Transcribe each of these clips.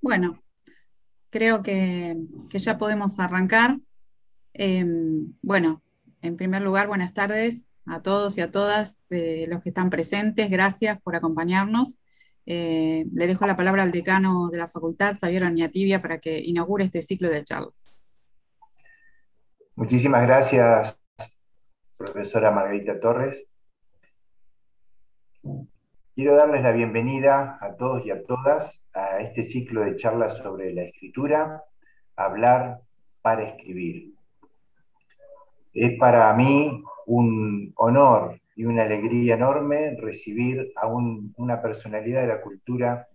Bueno, creo que ya podemos arrancar. Bueno, en primer lugar, buenas tardes a todos y a todas los que están presentes. Gracias por acompañarnos. Le dejo la palabra al decano de la facultad, Xavier Añatibia, para que inaugure este ciclo de charlas. Muchísimas gracias, profesora Margarita Torres. Quiero darles la bienvenida a todos y a todas a este ciclo de charlas sobre la escritura, hablar para escribir. Es para mí un honor y una alegría enorme recibir a una personalidad de la cultura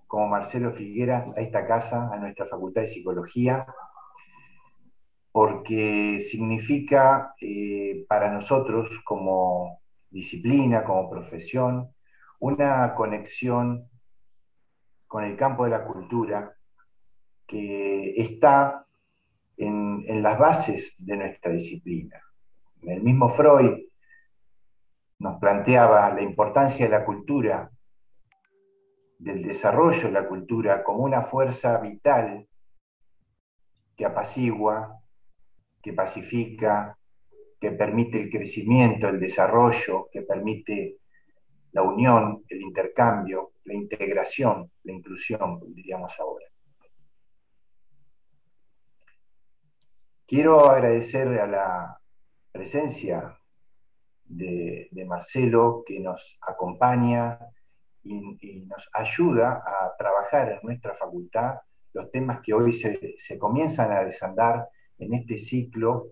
como Marcelo Figueras a esta casa, a nuestra Facultad de Psicología, porque significa para nosotros como disciplina, como profesión, una conexión con el campo de la cultura que está en las bases de nuestra disciplina. El mismo Freud nos planteaba la importancia de la cultura, del desarrollo de la cultura como una fuerza vital que apacigua, que pacifica, que permite el crecimiento, el desarrollo, que permite la unión, el intercambio, la integración, la inclusión, diríamos ahora. Quiero agradecer a la presencia de Marcelo, que nos acompaña y nos ayuda a trabajar en nuestra facultad los temas que hoy se comienzan a desandar en este ciclo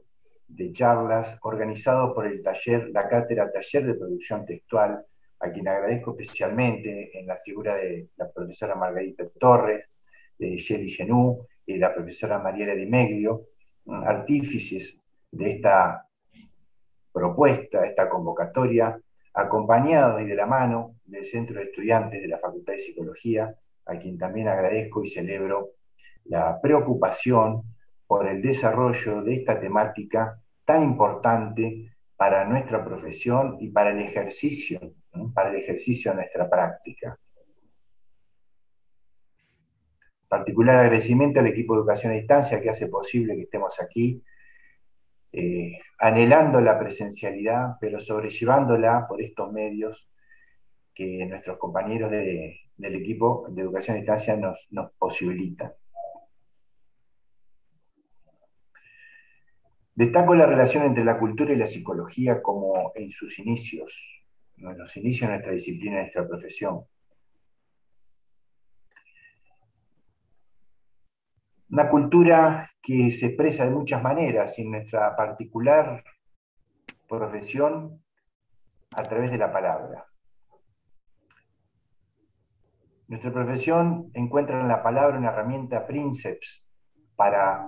de charlas organizado por el taller, la cátedra Taller de Producción Textual, a quien agradezco especialmente en la figura de la profesora Margarita Torres, de Shelly Genú y la profesora Mariela Di Meglio, artífices de esta propuesta, esta convocatoria, acompañado y de la mano del Centro de Estudiantes de la Facultad de Psicología, a quien también agradezco y celebro la preocupación por el desarrollo de esta temática tan importante para nuestra profesión y para el ejercicio, ¿no? Para el ejercicio de nuestra práctica. Particular agradecimiento al equipo de educación a distancia que hace posible que estemos aquí anhelando la presencialidad, pero sobrellevándola por estos medios que nuestros compañeros del equipo de educación a distancia nos posibilitan. Destaco la relación entre la cultura y la psicología como en sus inicios, ¿no? En los inicios de nuestra disciplina, de nuestra profesión. Una cultura que se expresa de muchas maneras y en nuestra particular profesión a través de la palabra. Nuestra profesión encuentra en la palabra una herramienta princeps para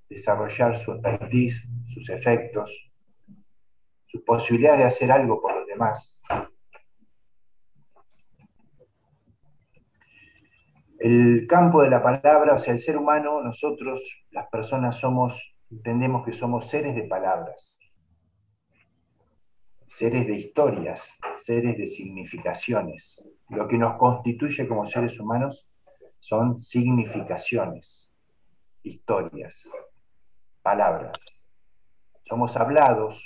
desarrollar su expertise, sus efectos, su posibilidad de hacer algo por los demás. El campo de la palabra, o sea, el ser humano, nosotros, las personas, entendemos que somos seres de palabras, seres de historias, seres de significaciones. Lo que nos constituye como seres humanos son significaciones, historias, palabras. Somos hablados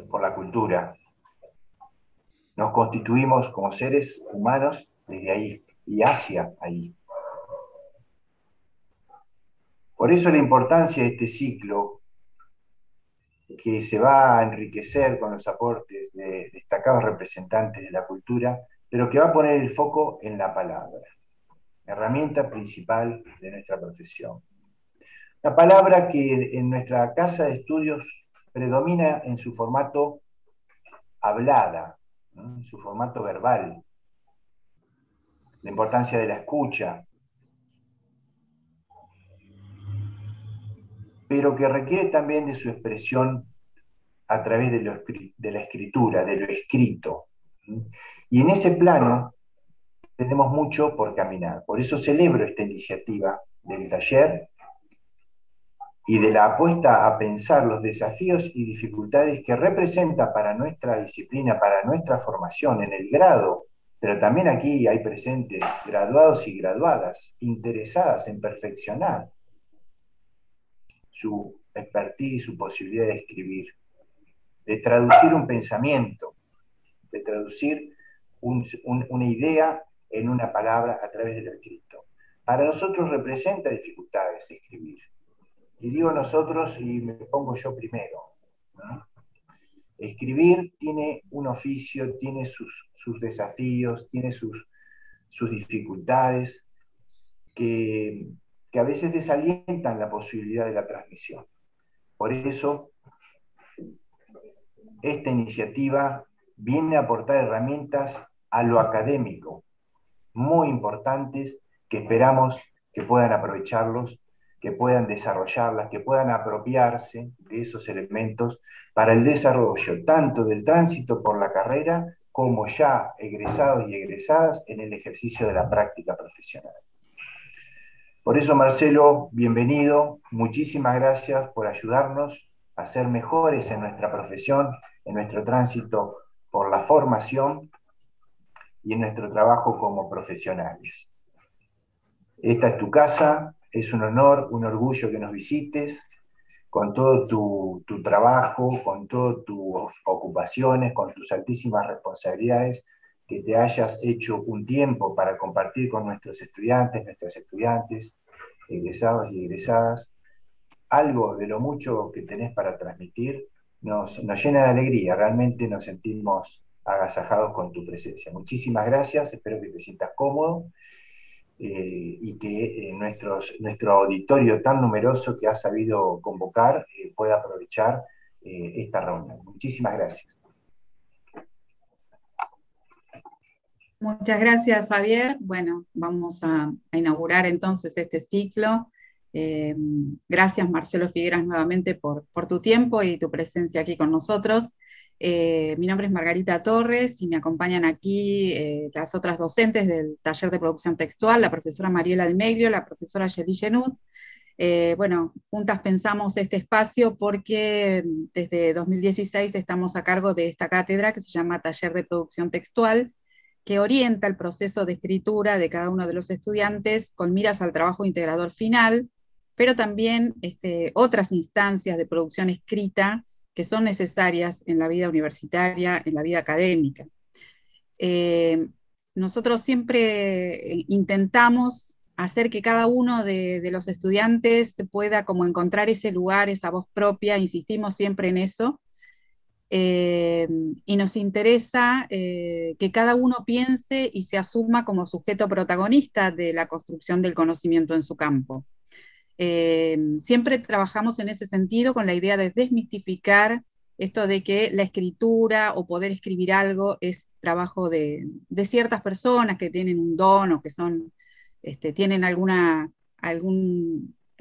por la cultura, nos constituimos como seres humanos desde ahí y hacia ahí. Por eso la importancia de este ciclo, que se va a enriquecer con los aportes de destacados representantes de la cultura, pero que va a poner el foco en la palabra, herramienta principal de nuestra profesión. La palabra que en nuestra casa de estudios predomina en su formato hablada, ¿no? En su formato verbal, la importancia de la escucha, pero que requiere también de su expresión a través de la escritura, de lo escrito. Y en ese plano tenemos mucho por caminar. Por eso celebro esta iniciativa del taller y de la apuesta a pensar los desafíos y dificultades que representa para nuestra disciplina, para nuestra formación en el grado Pero también aquí hay presentes graduados y graduadas interesadas en perfeccionar su expertise, su posibilidad de escribir, de traducir un pensamiento, de traducir una idea en una palabra a través del escrito. Para nosotros representa dificultades escribir. Y digo nosotros y me pongo yo primero, ¿no? Escribir tiene un oficio, tiene sus desafíos, tiene sus dificultades que, que a veces desalientan la posibilidad de la transmisión. Por eso, esta iniciativa viene a aportar herramientas a lo académico, muy importantes, que esperamos que puedan aprovecharlos, que puedan desarrollarlas, que puedan apropiarse de esos elementos para el desarrollo tanto del tránsito por la carrera como ya egresados y egresadas en el ejercicio de la práctica profesional. Por eso, Marcelo, bienvenido. Muchísimas gracias por ayudarnos a ser mejores en nuestra profesión, en nuestro tránsito por la formación y en nuestro trabajo como profesionales. Esta es tu casa, es un honor, un orgullo que nos visites con todo tu trabajo, con todas tus ocupaciones, con tus altísimas responsabilidades, que te hayas hecho un tiempo para compartir con nuestros estudiantes, nuestras estudiantes, egresados y egresadas, algo de lo mucho que tenés para transmitir, nos llena de alegría, realmente nos sentimos agasajados con tu presencia. Muchísimas gracias, espero que te sientas cómodo y que nuestro auditorio tan numeroso que ha sabido convocar pueda aprovechar esta reunión. Muchísimas gracias. Muchas gracias, Javier. Bueno, vamos a inaugurar entonces este ciclo. Gracias, Marcelo Figueras, nuevamente por tu tiempo y tu presencia aquí con nosotros. Mi nombre es Margarita Torres y me acompañan aquí las otras docentes del taller de producción textual, la profesora Mariela Di Meglio, la profesora Yeli Genud. Bueno, juntas pensamos este espacio porque desde 2016 estamos a cargo de esta cátedra que se llama Taller de Producción Textual, que orienta el proceso de escritura de cada uno de los estudiantes con miras al trabajo integrador final, pero también otras instancias de producción escrita que son necesarias en la vida universitaria, en la vida académica. Nosotros siempre intentamos hacer que cada uno de los estudiantes pueda como encontrar ese lugar, esa voz propia, insistimos siempre en eso, y nos interesa que cada uno piense y se asuma como sujeto protagonista de la construcción del conocimiento en su campo. Siempre trabajamos en ese sentido con la idea de desmistificar esto de que la escritura o poder escribir algo es trabajo de ciertas personas que tienen un don o que son, tienen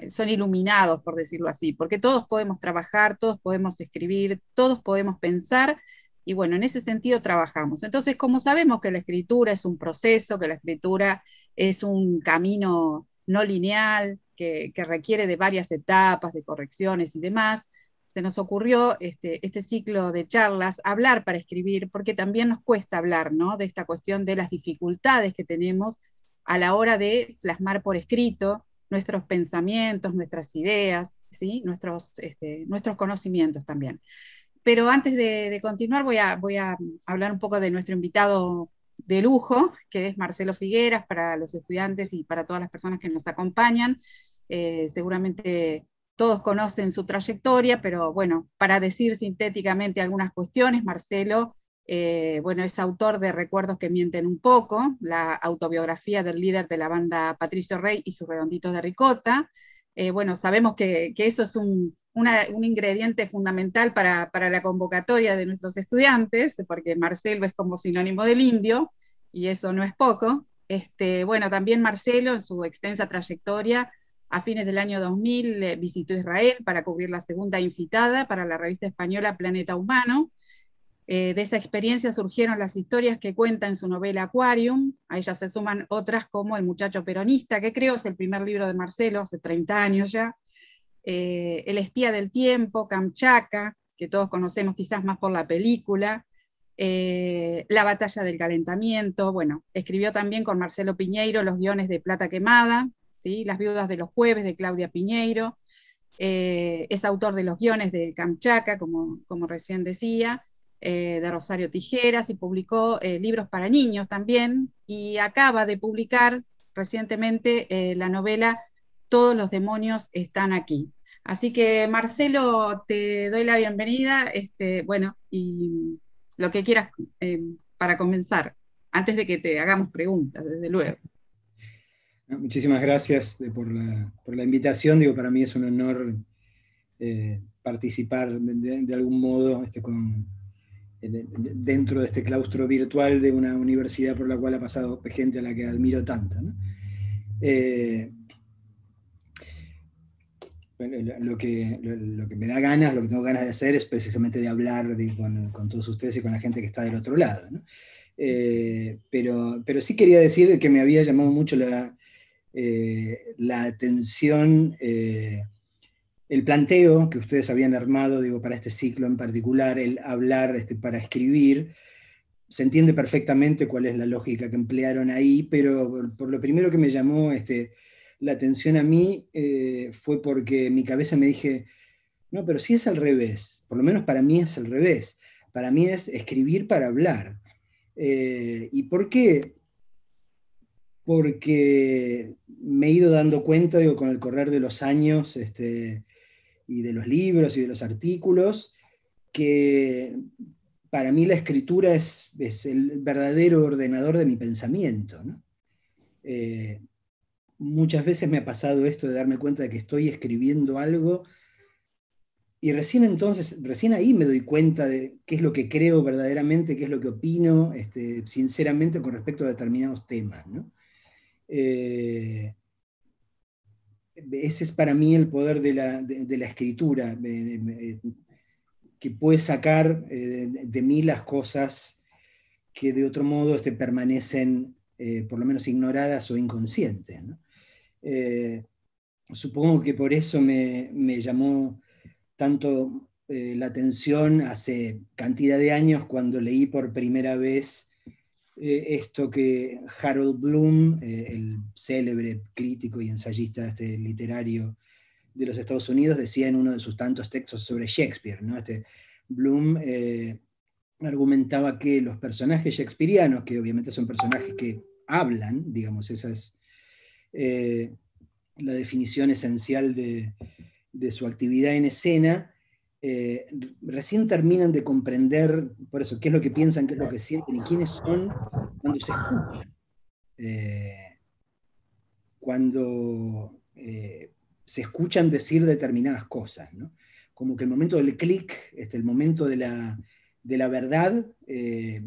son iluminados, por decirlo así, porque todos podemos trabajar, todos podemos escribir, todos podemos pensar, y bueno, en ese sentido trabajamos. Entonces, como sabemos que la escritura es un proceso, que la escritura es un camino no lineal, que requiere de varias etapas, de correcciones y demás, se nos ocurrió este ciclo de charlas, hablar para escribir, porque también nos cuesta hablar, ¿no? De esta cuestión de las dificultades que tenemos a la hora de plasmar por escrito nuestros pensamientos, nuestras ideas, ¿sí? Nuestros conocimientos también. Pero antes de continuar voy a hablar un poco de nuestro invitado de lujo, que es Marcelo Figueras, para los estudiantes y para todas las personas que nos acompañan. Seguramente todos conocen su trayectoria, pero bueno, para decir sintéticamente algunas cuestiones, Marcelo, bueno, es autor de Recuerdos que mienten un poco, la autobiografía del líder de la banda Patricio Rey y sus Redonditos de Ricota. Bueno, sabemos que eso es un ingrediente fundamental para la convocatoria de nuestros estudiantes, porque Marcelo es como sinónimo del indio, y eso no es poco. Bueno, también Marcelo, en su extensa trayectoria, a fines del año 2000 visitó Israel para cubrir la segunda invitada para la revista española Planeta Humano. De esa experiencia surgieron las historias que cuenta en su novela Aquarium. A ellas se suman otras como El muchacho peronista, que creo es el primer libro de Marcelo, hace 30 años ya. El espía del tiempo, Kamchatka, que todos conocemos quizás más por la película. La batalla del calentamiento, bueno, escribió también con Marcelo Piñeiro los guiones de Plata Quemada, ¿sí? Las viudas de los jueves de Claudia Piñeiro, es autor de los guiones de Kamchatka, como recién decía, de Rosario Tijeras, y publicó libros para niños también, y acaba de publicar recientemente la novela Todos los demonios están aquí. Así que, Marcelo, te doy la bienvenida, bueno, y lo que quieras para comenzar, antes de que te hagamos preguntas, desde luego. Muchísimas gracias por la invitación. Digo, para mí es un honor participar de algún modo dentro de este claustro virtual de una universidad por la cual ha pasado gente a la que admiro tanto, ¿no? Lo que me da ganas, lo que tengo ganas de hacer es precisamente de hablar con todos ustedes y con la gente que está del otro lado, ¿no? Pero sí quería decir que me había llamado mucho la atención el planteo que ustedes habían armado, digo, para este ciclo en particular, el hablar para escribir. Se entiende perfectamente cuál es la lógica que emplearon ahí, pero por lo primero que me llamó la atención a mí fue porque en mi cabeza me dije, no, pero si es al revés, por lo menos para mí es al revés, para mí es escribir para hablar. ¿Y por qué? Porque me he ido dando cuenta, digo, con el correr de los años y de los libros y de los artículos, que para mí la escritura es el verdadero ordenador de mi pensamiento, ¿no? Muchas veces me ha pasado esto de darme cuenta de que estoy escribiendo algo y recién ahí me doy cuenta de qué es lo que creo verdaderamente, qué es lo que opino sinceramente con respecto a determinados temas, ¿no? Ese es para mí el poder de la escritura, que puede sacar de mí las cosas que de otro modo permanecen por lo menos ignoradas o inconscientes, ¿no? Supongo que por eso me llamó tanto la atención hace cantidad de años cuando leí por primera vez esto que Harold Bloom, el célebre crítico y ensayista literario de los Estados Unidos, decía en uno de sus tantos textos sobre Shakespeare, ¿no? Bloom argumentaba que los personajes shakespearianos, que obviamente son personajes que hablan, digamos, esa es la definición esencial de su actividad en escena, recién terminan de comprender, por eso, qué es lo que piensan, qué es lo que sienten y quiénes son cuando se escuchan. Cuando se escuchan decir determinadas cosas, ¿no? Como que el momento del clic, el momento de la verdad,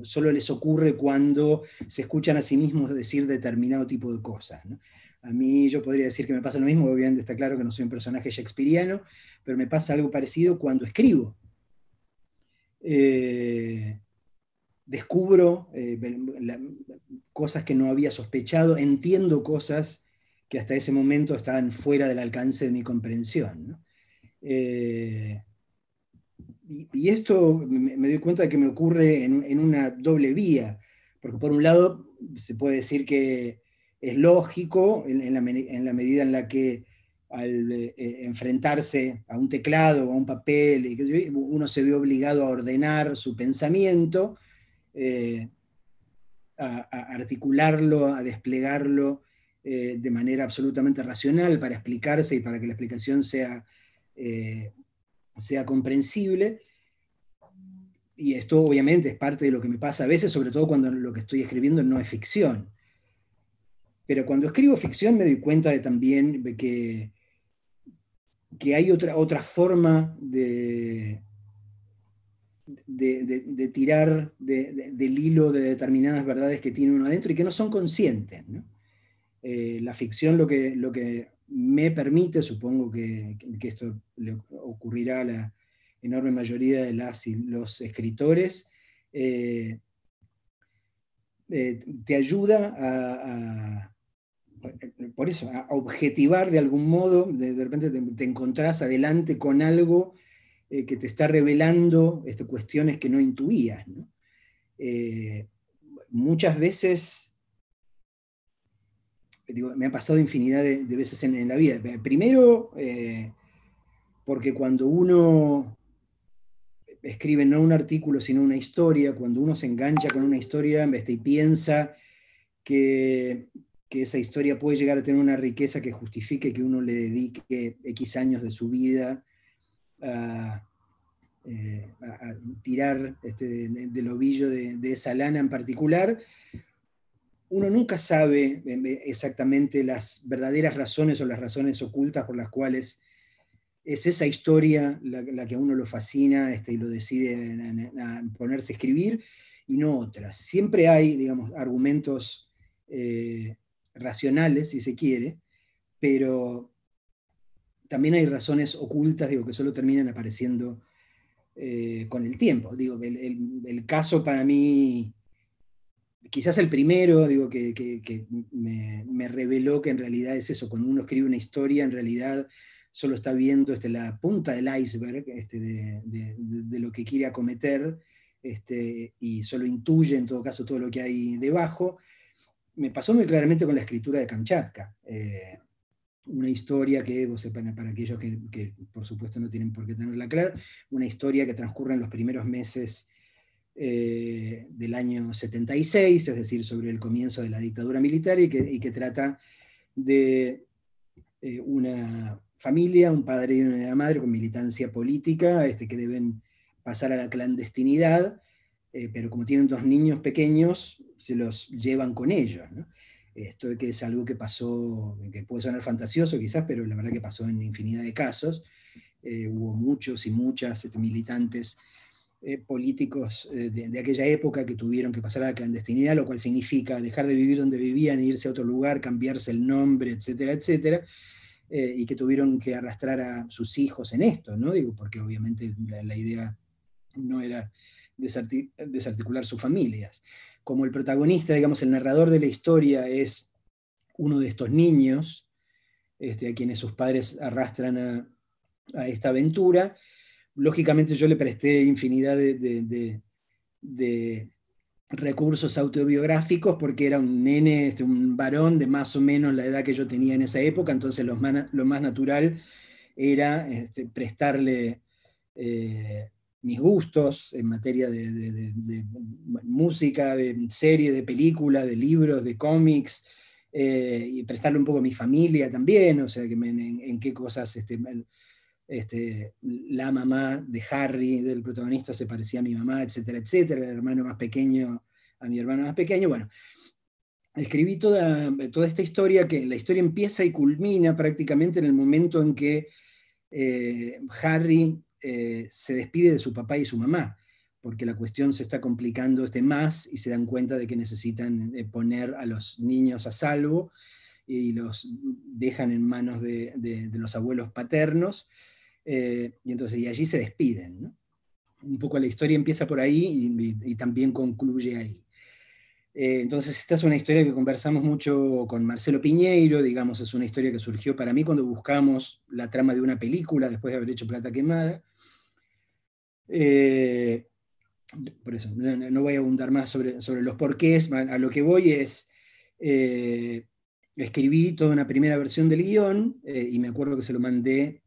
solo les ocurre cuando se escuchan a sí mismos decir determinado tipo de cosas, ¿no? A mí yo podría decir que me pasa lo mismo, obviamente está claro que no soy un personaje shakespeariano, pero me pasa algo parecido cuando escribo. Descubro cosas que no había sospechado, entiendo cosas que hasta ese momento estaban fuera del alcance de mi comprensión, ¿no? Y esto me doy cuenta de que me ocurre en una doble vía, porque por un lado se puede decir que es lógico en la medida en la que al enfrentarse a un teclado o a un papel, uno se ve obligado a ordenar su pensamiento, a articularlo, a desplegarlo de manera absolutamente racional para explicarse y para que la explicación sea comprensible. Y esto obviamente es parte de lo que me pasa a veces, sobre todo cuando lo que estoy escribiendo no es ficción. Pero cuando escribo ficción me doy cuenta también de que hay otra forma de tirar del hilo de determinadas verdades que tiene uno adentro y que no son conscientes, ¿no? La ficción lo que me permite, supongo que esto le ocurrirá a la enorme mayoría de las y los escritores, te ayuda por eso, a objetivar de algún modo, de repente te encontrás adelante con algo que te está revelando cuestiones que no intuías, ¿no? muchas veces, digo, me ha pasado infinidad de veces en la vida. Primero, porque cuando uno escribe no un artículo, sino una historia, cuando uno se engancha con una historia y piensa que esa historia puede llegar a tener una riqueza que justifique que uno le dedique X años de su vida a tirar del ovillo de esa lana en particular, uno nunca sabe exactamente las verdaderas razones o las razones ocultas por las cuales es esa historia la que a uno lo fascina y lo decide a ponerse a escribir, y no otras. Siempre hay, digamos, argumentos racionales, si se quiere, pero también hay razones ocultas, digo, que solo terminan apareciendo con el tiempo. Digo, el caso para mí, quizás el primero, digo, que me reveló que en realidad es eso, cuando uno escribe una historia, en realidad solo está viendo la punta del iceberg de lo que quiere acometer, y solo intuye en todo caso todo lo que hay debajo. Me pasó muy claramente con la escritura de Kamchatka. Una historia que, para aquellos que por supuesto no tienen por qué tenerla clara, una historia que transcurre en los primeros meses del año 76, es decir, sobre el comienzo de la dictadura militar, y que trata de una familia, un padre y una madre con militancia política, que deben pasar a la clandestinidad, pero como tienen dos niños pequeños, se los llevan con ellos, ¿no? Esto que es algo que pasó, que puede sonar fantasioso quizás, pero la verdad que pasó en infinidad de casos. Hubo muchos y muchas militantes políticos de aquella época que tuvieron que pasar a la clandestinidad, lo cual significa dejar de vivir donde vivían e irse a otro lugar, cambiarse el nombre, etcétera, etcétera, y que tuvieron que arrastrar a sus hijos en esto, ¿no? Digo, porque obviamente la idea no era desarticular sus familias. Como el protagonista, digamos, el narrador de la historia es uno de estos niños, a quienes sus padres arrastran a esta aventura, lógicamente yo le presté infinidad de recursos autobiográficos, porque era un nene, un varón de más o menos la edad que yo tenía en esa época, entonces lo más natural era prestarle mis gustos en materia de música, de serie, de película, de libros, de cómics, y prestarle un poco a mi familia también, o sea, que en qué cosas la mamá de Harry, del protagonista, se parecía a mi mamá, etcétera, etcétera, el hermano más pequeño a mi hermano más pequeño. Bueno, escribí toda esta historia, que la historia empieza y culmina prácticamente en el momento en que Harry se despide de su papá y su mamá, porque la cuestión se está complicando más y se dan cuenta de que necesitan poner a los niños a salvo y los dejan en manos de los abuelos paternos, y entonces allí se despiden, ¿no? Un poco la historia empieza por ahí y también concluye ahí. Entonces esta es una historia que conversamos mucho con Marcelo Piñeiro, digamos, es una historia que surgió para mí cuando buscamos la trama de una película después de haber hecho Plata Quemada. Por eso, no voy a abundar más sobre los porqués, a lo que voy es, escribí toda una primera versión del guión, y me acuerdo que se lo mandé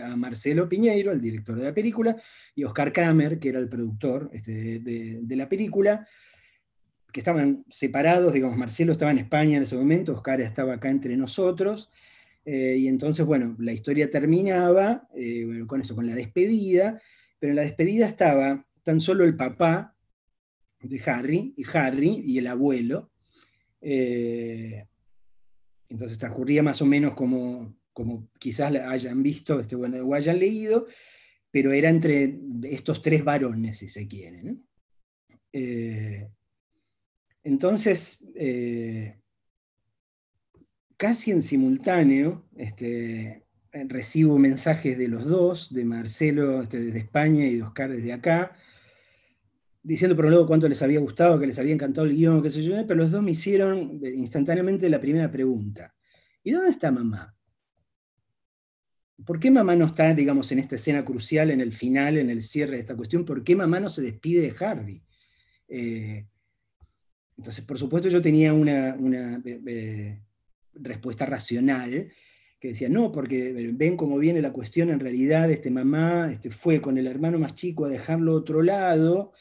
a Marcelo Piñeiro, el director de la película, y Oscar Kramer, que era el productor de la película, que estaban separados, digamos, Marcelo estaba en España en ese momento, Oscar estaba acá entre nosotros, y entonces, bueno, la historia terminaba bueno, con la despedida, pero en la despedida estaba tan solo el papá de Harry y el abuelo. Entonces transcurría más o menos como quizás hayan visto bueno, o hayan leído, pero era entre estos tres varones, si se quiere, ¿no? Entonces, casi en simultáneo, recibo mensajes de los dos, de Marcelo desde España y de Oscar desde acá, diciendo por un lado cuánto les había gustado, que les había encantado el guión, qué sé yo, pero los dos me hicieron instantáneamente la primera pregunta: ¿y dónde está mamá? ¿por qué mamá no está, digamos, en esta escena crucial, en el final, en el cierre de esta cuestión? ¿Por qué mamá no se despide de Harry? Entonces, por supuesto, yo tenía una respuesta racional que decía, no, porque ven cómo viene la cuestión, en realidad mamá fue con el hermano más chico a dejarlo a otro lado,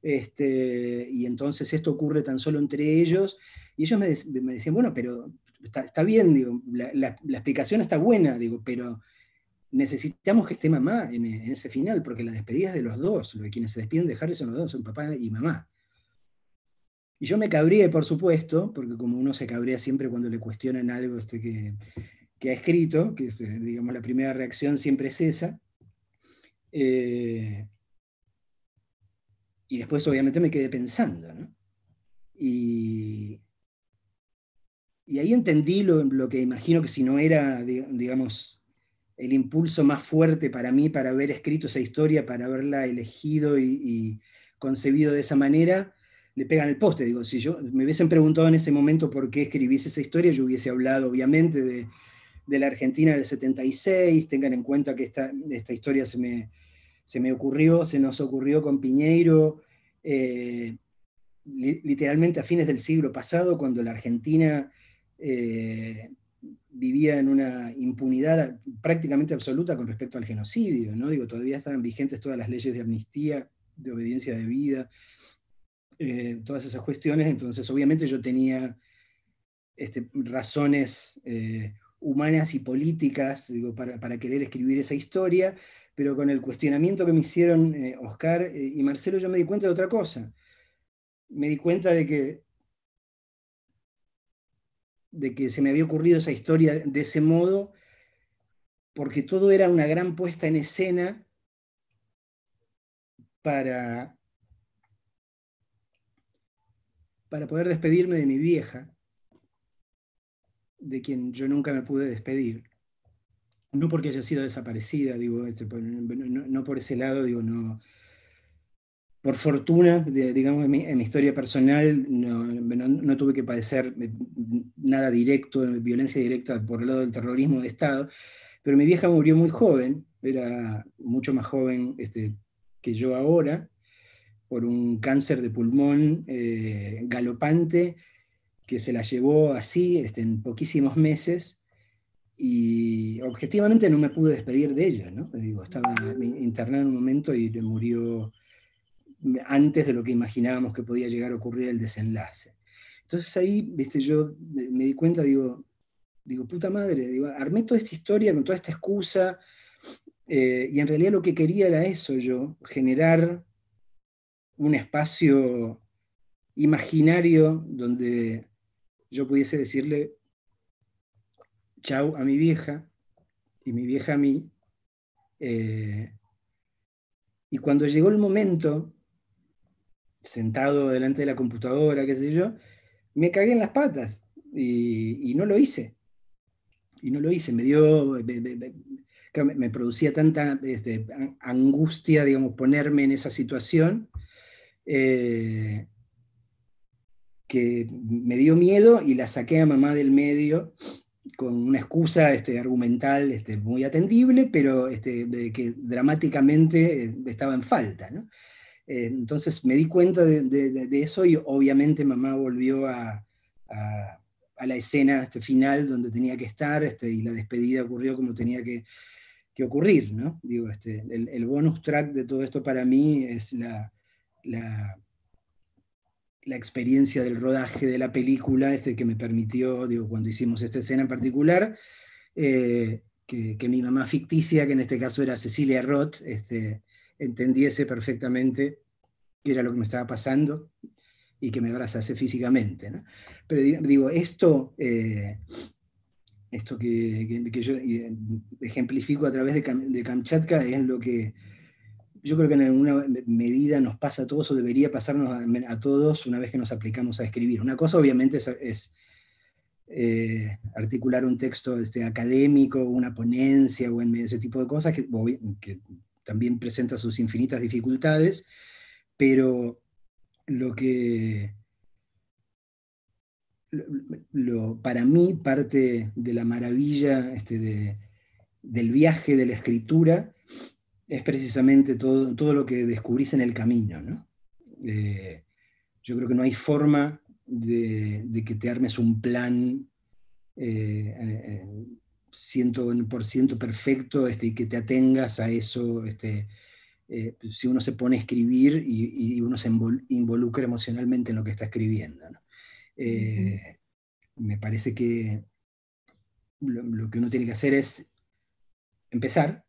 y entonces esto ocurre tan solo entre ellos, y ellos me decían, bueno, pero está bien, digo, la explicación está buena, digo, pero necesitamos que esté mamá en ese final, porque la despedida es de los dos, lo de quienes se despiden de Harry son los dos, son papá y mamá. Y yo me cabreé, por supuesto, porque como uno se cabrea siempre cuando le cuestionan algo que ha escrito, que digamos la primera reacción siempre es esa, eh, y después obviamente me quedé pensando, ¿no? Y, y ahí entendí lo que imagino que si no era, digamos, el impulso más fuerte para mí para haber escrito esa historia, para haberla elegido y concebido de esa manera, le pegan el poste. Digo, si yo me hubiesen preguntado en ese momento por qué escribís esa historia, yo hubiese hablado obviamente de la Argentina del 76, tengan en cuenta que esta historia se nos ocurrió con Piñeiro, literalmente a fines del siglo pasado, cuando la Argentina vivía en una impunidad prácticamente absoluta con respecto al genocidio, ¿no? Digo, todavía estaban vigentes todas las leyes de amnistía, de obediencia de vida, todas esas cuestiones, entonces obviamente yo tenía razones humanas y políticas, digo, para querer escribir esa historia, pero con el cuestionamiento que me hicieron Oscar y Marcelo yo me di cuenta de otra cosa. Me di cuenta de que se me había ocurrido esa historia de ese modo, porque todo era una gran puesta en escena para, para poder despedirme de mi vieja, de quien yo nunca me pude despedir. No porque haya sido desaparecida, digo, no por ese lado, digo, no. Por fortuna, digamos, en mi historia personal, no tuve que padecer nada directo, violencia directa por el lado del terrorismo de Estado, pero mi vieja murió muy joven, era mucho más joven que yo ahora, por un cáncer de pulmón galopante que se la llevó así en poquísimos meses, y objetivamente no me pude despedir de ella, ¿no? Digo, estaba internada en un momento y murió antes de lo que imaginábamos que podía llegar a ocurrir el desenlace. Entonces ahí, viste, yo me di cuenta, digo, puta madre, digo, armé toda esta historia con toda esta excusa, y en realidad lo que quería era eso, yo, generar un espacio imaginario donde yo pudiese decirle chau a mi vieja y mi vieja a mí, y cuando llegó el momento, sentado delante de la computadora, qué sé yo, me cagué en las patas y no lo hice. Y no lo hice, me producía tanta angustia, digamos, ponerme en esa situación, eh, que me dio miedo y la saqué a mamá del medio con una excusa argumental muy atendible, pero que dramáticamente estaba en falta, ¿no? Entonces me di cuenta de eso y obviamente mamá volvió a la escena final donde tenía que estar, y la despedida ocurrió como tenía que ocurrir, ¿no? Digo, el bonus track de todo esto para mí es la, la experiencia del rodaje de la película, que me permitió, digo, cuando hicimos esta escena en particular, que mi mamá ficticia, que en este caso era Cecilia Roth, entendiese perfectamente qué era lo que me estaba pasando y que me abrazase físicamente, ¿no? Pero digo, esto que yo ejemplifico a través de Kamchatka es lo que yo creo que en alguna medida nos pasa a todos o debería pasarnos a todos una vez que nos aplicamos a escribir. Una cosa obviamente es articular un texto académico, una ponencia o en ese tipo de cosas que también presenta sus infinitas dificultades, pero lo que para mí parte de la maravilla del viaje de la escritura es precisamente todo lo que descubrís en el camino, ¿no? Yo creo que no hay forma de que te armes un plan 100% perfecto, y que te atengas a eso, si uno se pone a escribir y uno se involucra emocionalmente en lo que está escribiendo, ¿no? Me parece que lo que uno tiene que hacer es empezar.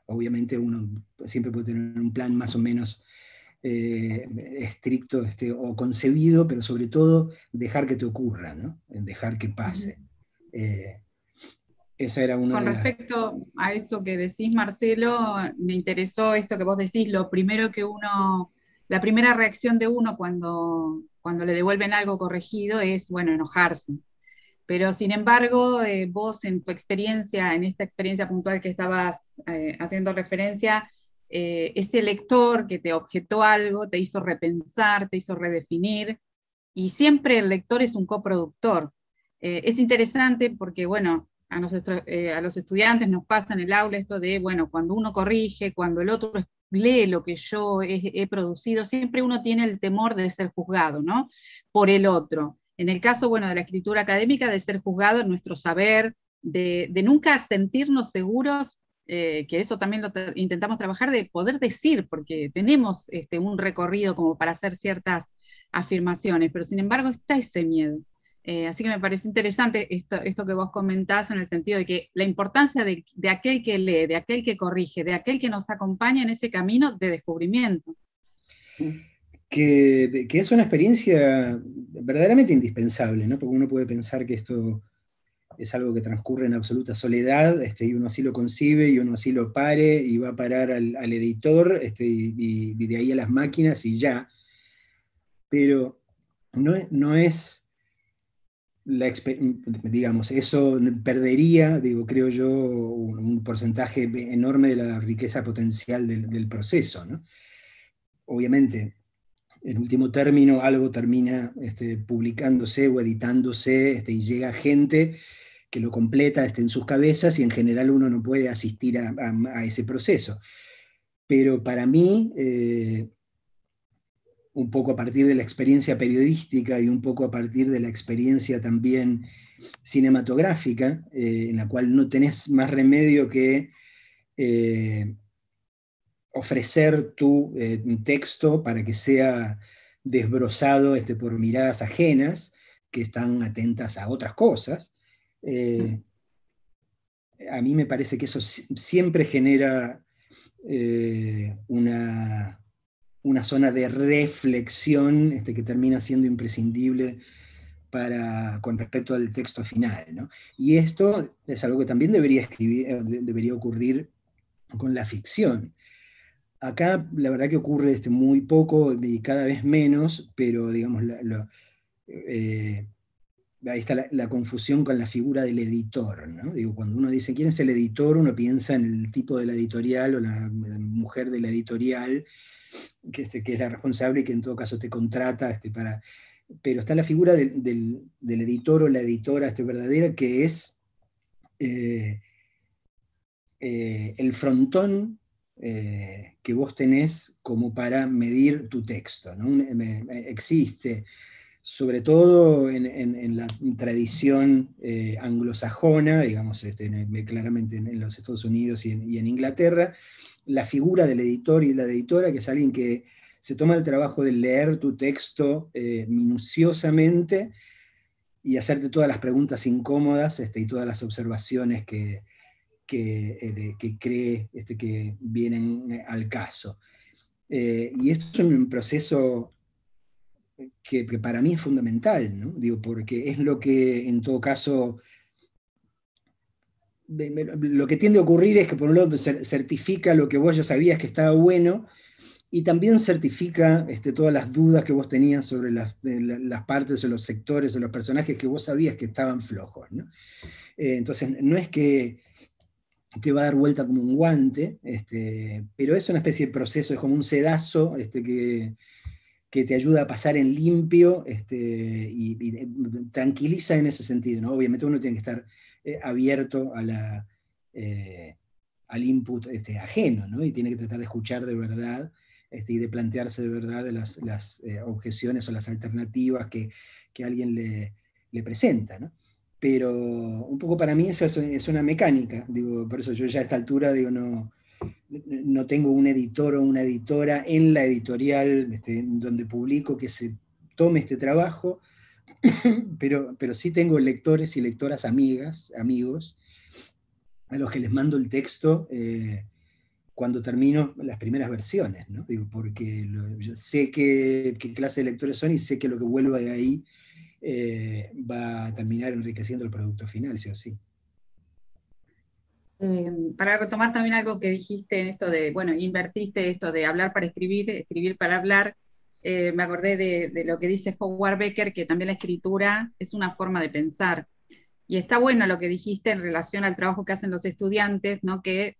Obviamente uno siempre puede tener un plan más o menos estricto, o concebido, pero sobre todo dejar que te ocurra, ¿no? Dejar que pase. Esa era una Con de las... respecto a eso que decís, Marcelo, me interesó esto que vos decís, lo primero que uno, la primera reacción de uno cuando le devuelven algo corregido es, bueno, enojarse. Pero sin embargo, vos en tu experiencia, en esta experiencia puntual que estabas haciendo referencia, ese lector que te objetó algo, te hizo repensar, te hizo redefinir, y siempre el lector es un coproductor. Es interesante porque, bueno, a los estudiantes nos pasa en el aula esto de, bueno, cuando uno corrige, cuando el otro lee lo que yo he producido, siempre uno tiene el temor de ser juzgado, ¿no? Por el otro. En el caso, bueno, de la escritura académica, de ser juzgado en nuestro saber, de nunca sentirnos seguros, que eso también lo intentamos trabajar, de poder decir, porque tenemos un recorrido como para hacer ciertas afirmaciones, pero sin embargo está ese miedo. Así que me pareció interesante esto que vos comentás en el sentido de que la importancia de aquel que lee, de aquel que corrige, de aquel que nos acompaña en ese camino de descubrimiento. Que es una experiencia verdaderamente indispensable, ¿no? Porque uno puede pensar que esto es algo que transcurre en absoluta soledad, y uno así lo concibe, y uno así lo pare, y va a parar al editor, y de ahí a las máquinas, y ya. Pero no es digamos, eso perdería, digo, creo yo, un porcentaje enorme de la riqueza potencial del proceso, ¿no? Obviamente, en último término, algo termina publicándose o editándose, y llega gente que lo completa en sus cabezas, y en general uno no puede asistir a ese proceso. Pero para mí, un poco a partir de la experiencia periodística y un poco a partir de la experiencia también cinematográfica, en la cual no tenés más remedio que ofrecer tu texto para que sea desbrozado por miradas ajenas que están atentas a otras cosas. A mí me parece que eso siempre genera una zona de reflexión que termina siendo imprescindible con respecto al texto final, ¿no? Y esto es algo que también debería ocurrir con la ficción. Acá la verdad que ocurre muy poco y cada vez menos, pero digamos, ahí está la confusión con la figura del editor, ¿no? Digo, cuando uno dice quién es el editor, uno piensa en el tipo de la editorial o la mujer de la editorial, que es la responsable y que en todo caso te contrata pero está la figura del editor o la editora verdadera, que es el frontón que vos tenés como para medir tu texto, ¿no? Existe, sobre todo en la tradición anglosajona, digamos, claramente en los Estados Unidos y en Inglaterra, la figura del editor y la editora, que es alguien que se toma el trabajo de leer tu texto minuciosamente y hacerte todas las preguntas incómodas, y todas las observaciones que cree que vienen al caso. Y esto es un proceso que para mí es fundamental, ¿no? Digo, porque es lo que en todo caso, lo que tiende a ocurrir es que por un lado certifica lo que vos ya sabías que estaba bueno, y también certifica todas las dudas que vos tenías sobre las partes o los sectores o los personajes que vos sabías que estaban flojos, ¿no? Entonces, no es que te va a dar vuelta como un guante, pero es una especie de proceso, es como un sedazo que te ayuda a pasar en limpio, y tranquiliza en ese sentido, ¿no? Obviamente uno tiene que estar abierto a al input ajeno, ¿no? Y tiene que tratar de escuchar de verdad y de plantearse de verdad las objeciones o las alternativas que alguien le presenta, ¿no? Pero un poco para mí esa es una mecánica, digo, por eso yo ya a esta altura digo, no tengo un editor o una editora en la editorial donde publico que se tome este trabajo, pero sí tengo lectores y lectoras amigos, a los que les mando el texto cuando termino las primeras versiones, ¿no? Digo, porque yo sé qué clase de lectores son y sé que lo que vuelva de ahí va a terminar enriqueciendo el producto final, sí o sí. Para retomar también algo que dijiste en esto de, bueno, invertiste esto de hablar para escribir, escribir para hablar, me acordé de lo que dice Howard Becker, que también la escritura es una forma de pensar. Y está bueno lo que dijiste en relación al trabajo que hacen los estudiantes, ¿no? Que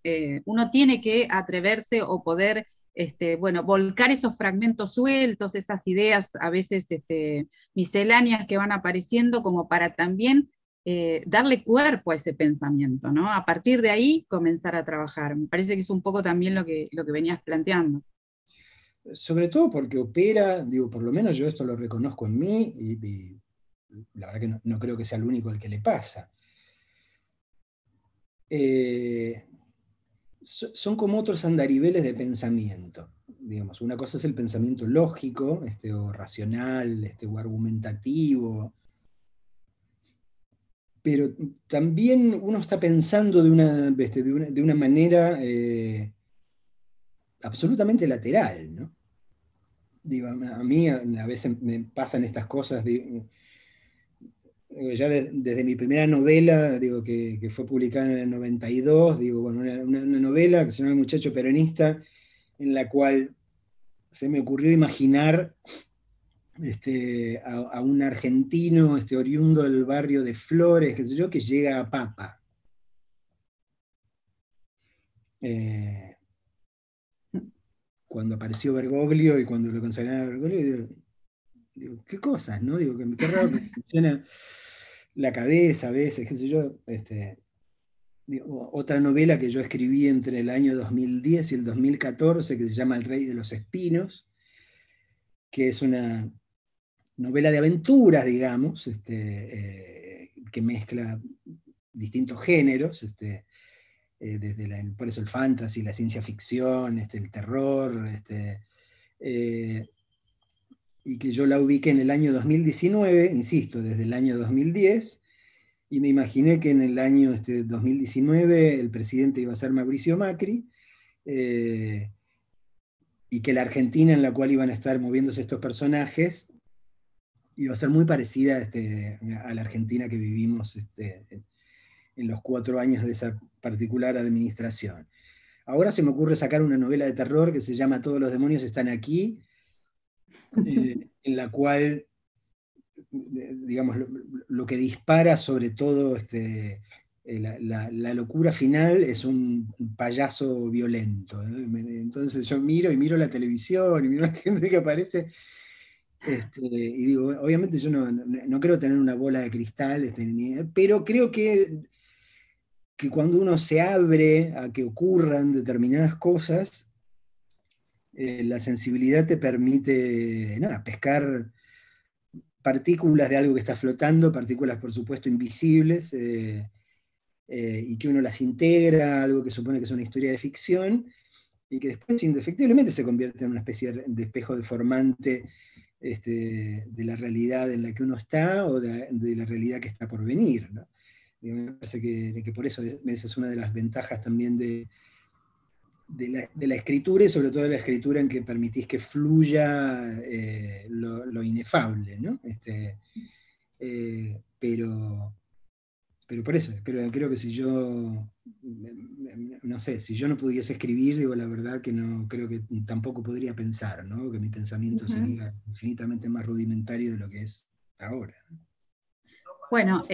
uno tiene que atreverse o poder, bueno, volcar esos fragmentos sueltos, esas ideas a veces misceláneas que van apareciendo, como para también darle cuerpo a ese pensamiento, ¿no? A partir de ahí comenzar a trabajar. Me parece que es un poco también lo que venías planteando. Sobre todo porque opera, digo, por lo menos yo esto lo reconozco en mí, y la verdad que no creo que sea el único al que le pasa. Son como otros andariveles de pensamiento. Digamos, una cosa es el pensamiento lógico, o racional, o argumentativo, pero también uno está pensando de una manera absolutamente lateral, ¿no? Digo, a mí a veces me pasan estas cosas, ya desde mi primera novela, digo, que fue publicada en el 92, digo, bueno, una novela que se llama El muchacho peronista, en la cual se me ocurrió imaginar a un argentino oriundo del barrio de Flores, qué sé yo, que llega a Papa. Cuando apareció Bergoglio y cuando lo consagraron a Bergoglio, digo, qué cosas, ¿no? Digo, qué raro que funciona la cabeza a veces, qué sé yo. Digo, otra novela que yo escribí entre el año 2010 y el 2014, que se llama El Rey de los Espinos, que es una novela de aventuras, digamos, que mezcla distintos géneros, desde por eso el fantasy, la ciencia ficción, el terror, y que yo la ubiqué en el año 2019, insisto, desde el año 2010, y me imaginé que en el año 2019 el presidente iba a ser Mauricio Macri, y que la Argentina en la cual iban a estar moviéndose estos personajes iba a ser muy parecida a la Argentina que vivimos en los 4 años de esa particular administración. Ahora se me ocurre sacar una novela de terror que se llama Todos los demonios están aquí, en la cual, digamos, lo que dispara sobre todo la locura final es un payaso violento. Entonces yo miro la televisión y miro a la gente que aparece, y digo, obviamente yo no creo tener una bola de cristal, pero creo que cuando uno se abre a que ocurran determinadas cosas, la sensibilidad te permite pescar partículas de algo que está flotando, partículas por supuesto invisibles, y que uno las integra, algo que supone que es una historia de ficción, y que después indefectiblemente se convierte en una especie de espejo deformante de la realidad en la que uno está o de la realidad que está por venir, ¿no? Y me parece que por eso esa es una de las ventajas también de la escritura, y sobre todo de la escritura en que permitís que fluya lo inefable, ¿no? Pero por eso, creo que si yo, no sé, si yo no pudiese escribir, digo, la verdad que no, creo que tampoco podría pensar, ¿no? Que mi pensamiento sería infinitamente más rudimentario de lo que es ahora. Bueno,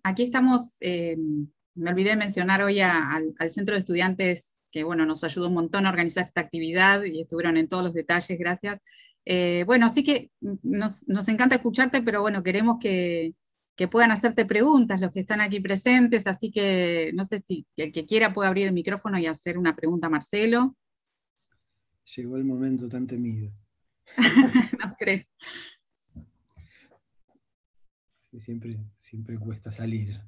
aquí estamos, me olvidé de mencionar hoy al Centro de Estudiantes, que bueno, nos ayudó un montón a organizar esta actividad y estuvieron en todos los detalles, gracias. Bueno, así que nos encanta escucharte, pero bueno, queremos que que puedan hacerte preguntas los que están aquí presentes, así que no sé si el que quiera puede abrir el micrófono y hacer una pregunta a Marcelo. Llegó el momento tan temido. No creo. Siempre cuesta salir.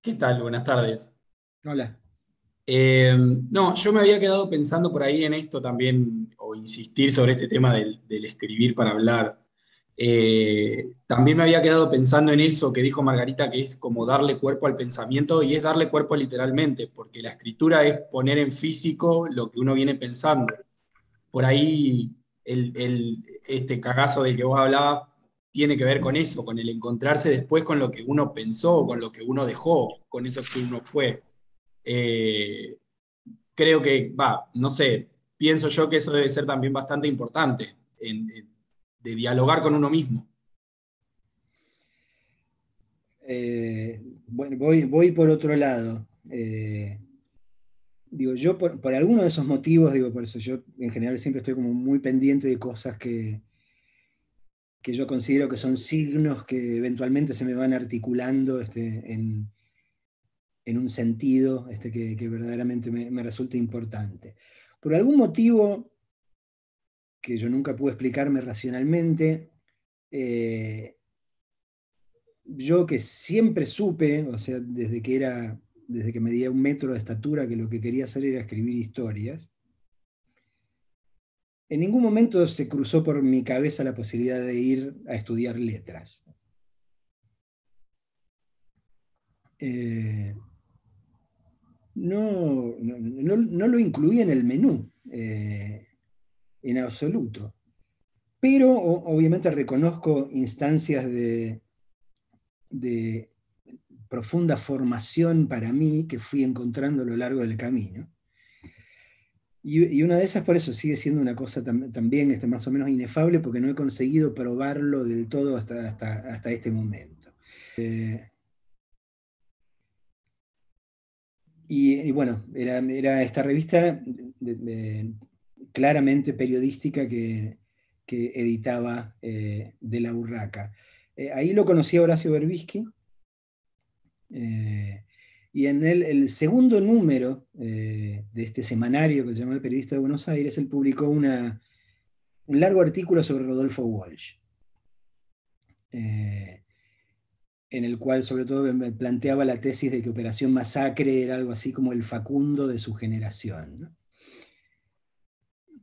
¿Qué tal? Buenas tardes. Hola. No, yo me había quedado pensando por ahí en esto también, o insistir sobre este tema del escribir para hablar. También me había quedado pensando en eso que dijo Margarita, que es como darle cuerpo al pensamiento, y es darle cuerpo literalmente, porque la escritura es poner en físico lo que uno viene pensando. Por ahí este cagazo del que vos hablabas tiene que ver con eso, con el encontrarse después con lo que uno pensó, con lo que uno dejó, con eso que uno fue. Eh, Creo que, no sé, pienso yo que eso debe ser también bastante importante, de dialogar con uno mismo. Bueno, voy por otro lado. Digo, yo por alguno de esos motivos, digo, por eso yo en general siempre estoy como muy pendiente de cosas que yo considero que son signos que eventualmente se me van articulando en un sentido que verdaderamente me resulta importante. Por algún motivo que yo nunca pude explicarme racionalmente, yo que siempre supe, o sea, desde que medía 1 metro de estatura, que lo que quería hacer era escribir historias, en ningún momento se cruzó por mi cabeza la posibilidad de ir a estudiar letras. No lo incluí en el menú, en absoluto. Pero obviamente reconozco instancias de profunda formación para mí que fui encontrando a lo largo del camino. Y una de esas, por eso, sigue siendo una cosa también más o menos inefable, porque no he conseguido probarlo del todo hasta este momento. Y bueno, era esta revista claramente periodística que editaba De la Urraca. Ahí lo conocí a Horacio Berbisky, y en el segundo número de este semanario que se llama El Periodista de Buenos Aires, él publicó un largo artículo sobre Rodolfo Walsh, en el cual sobre todo me planteaba la tesis de que Operación Masacre era algo así como el Facundo de su generación, ¿no?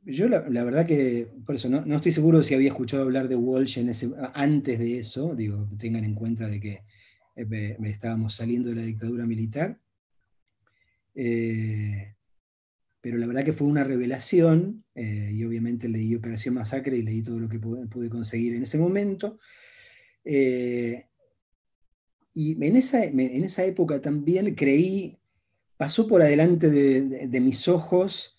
Yo la verdad que, por eso, no estoy seguro si había escuchado hablar de Walsh antes de eso, digo, tengan en cuenta de que estábamos saliendo de la dictadura militar, pero la verdad que fue una revelación, y obviamente leí Operación Masacre y leí todo lo que pude conseguir en ese momento. Y en esa época también pasó por adelante de mis ojos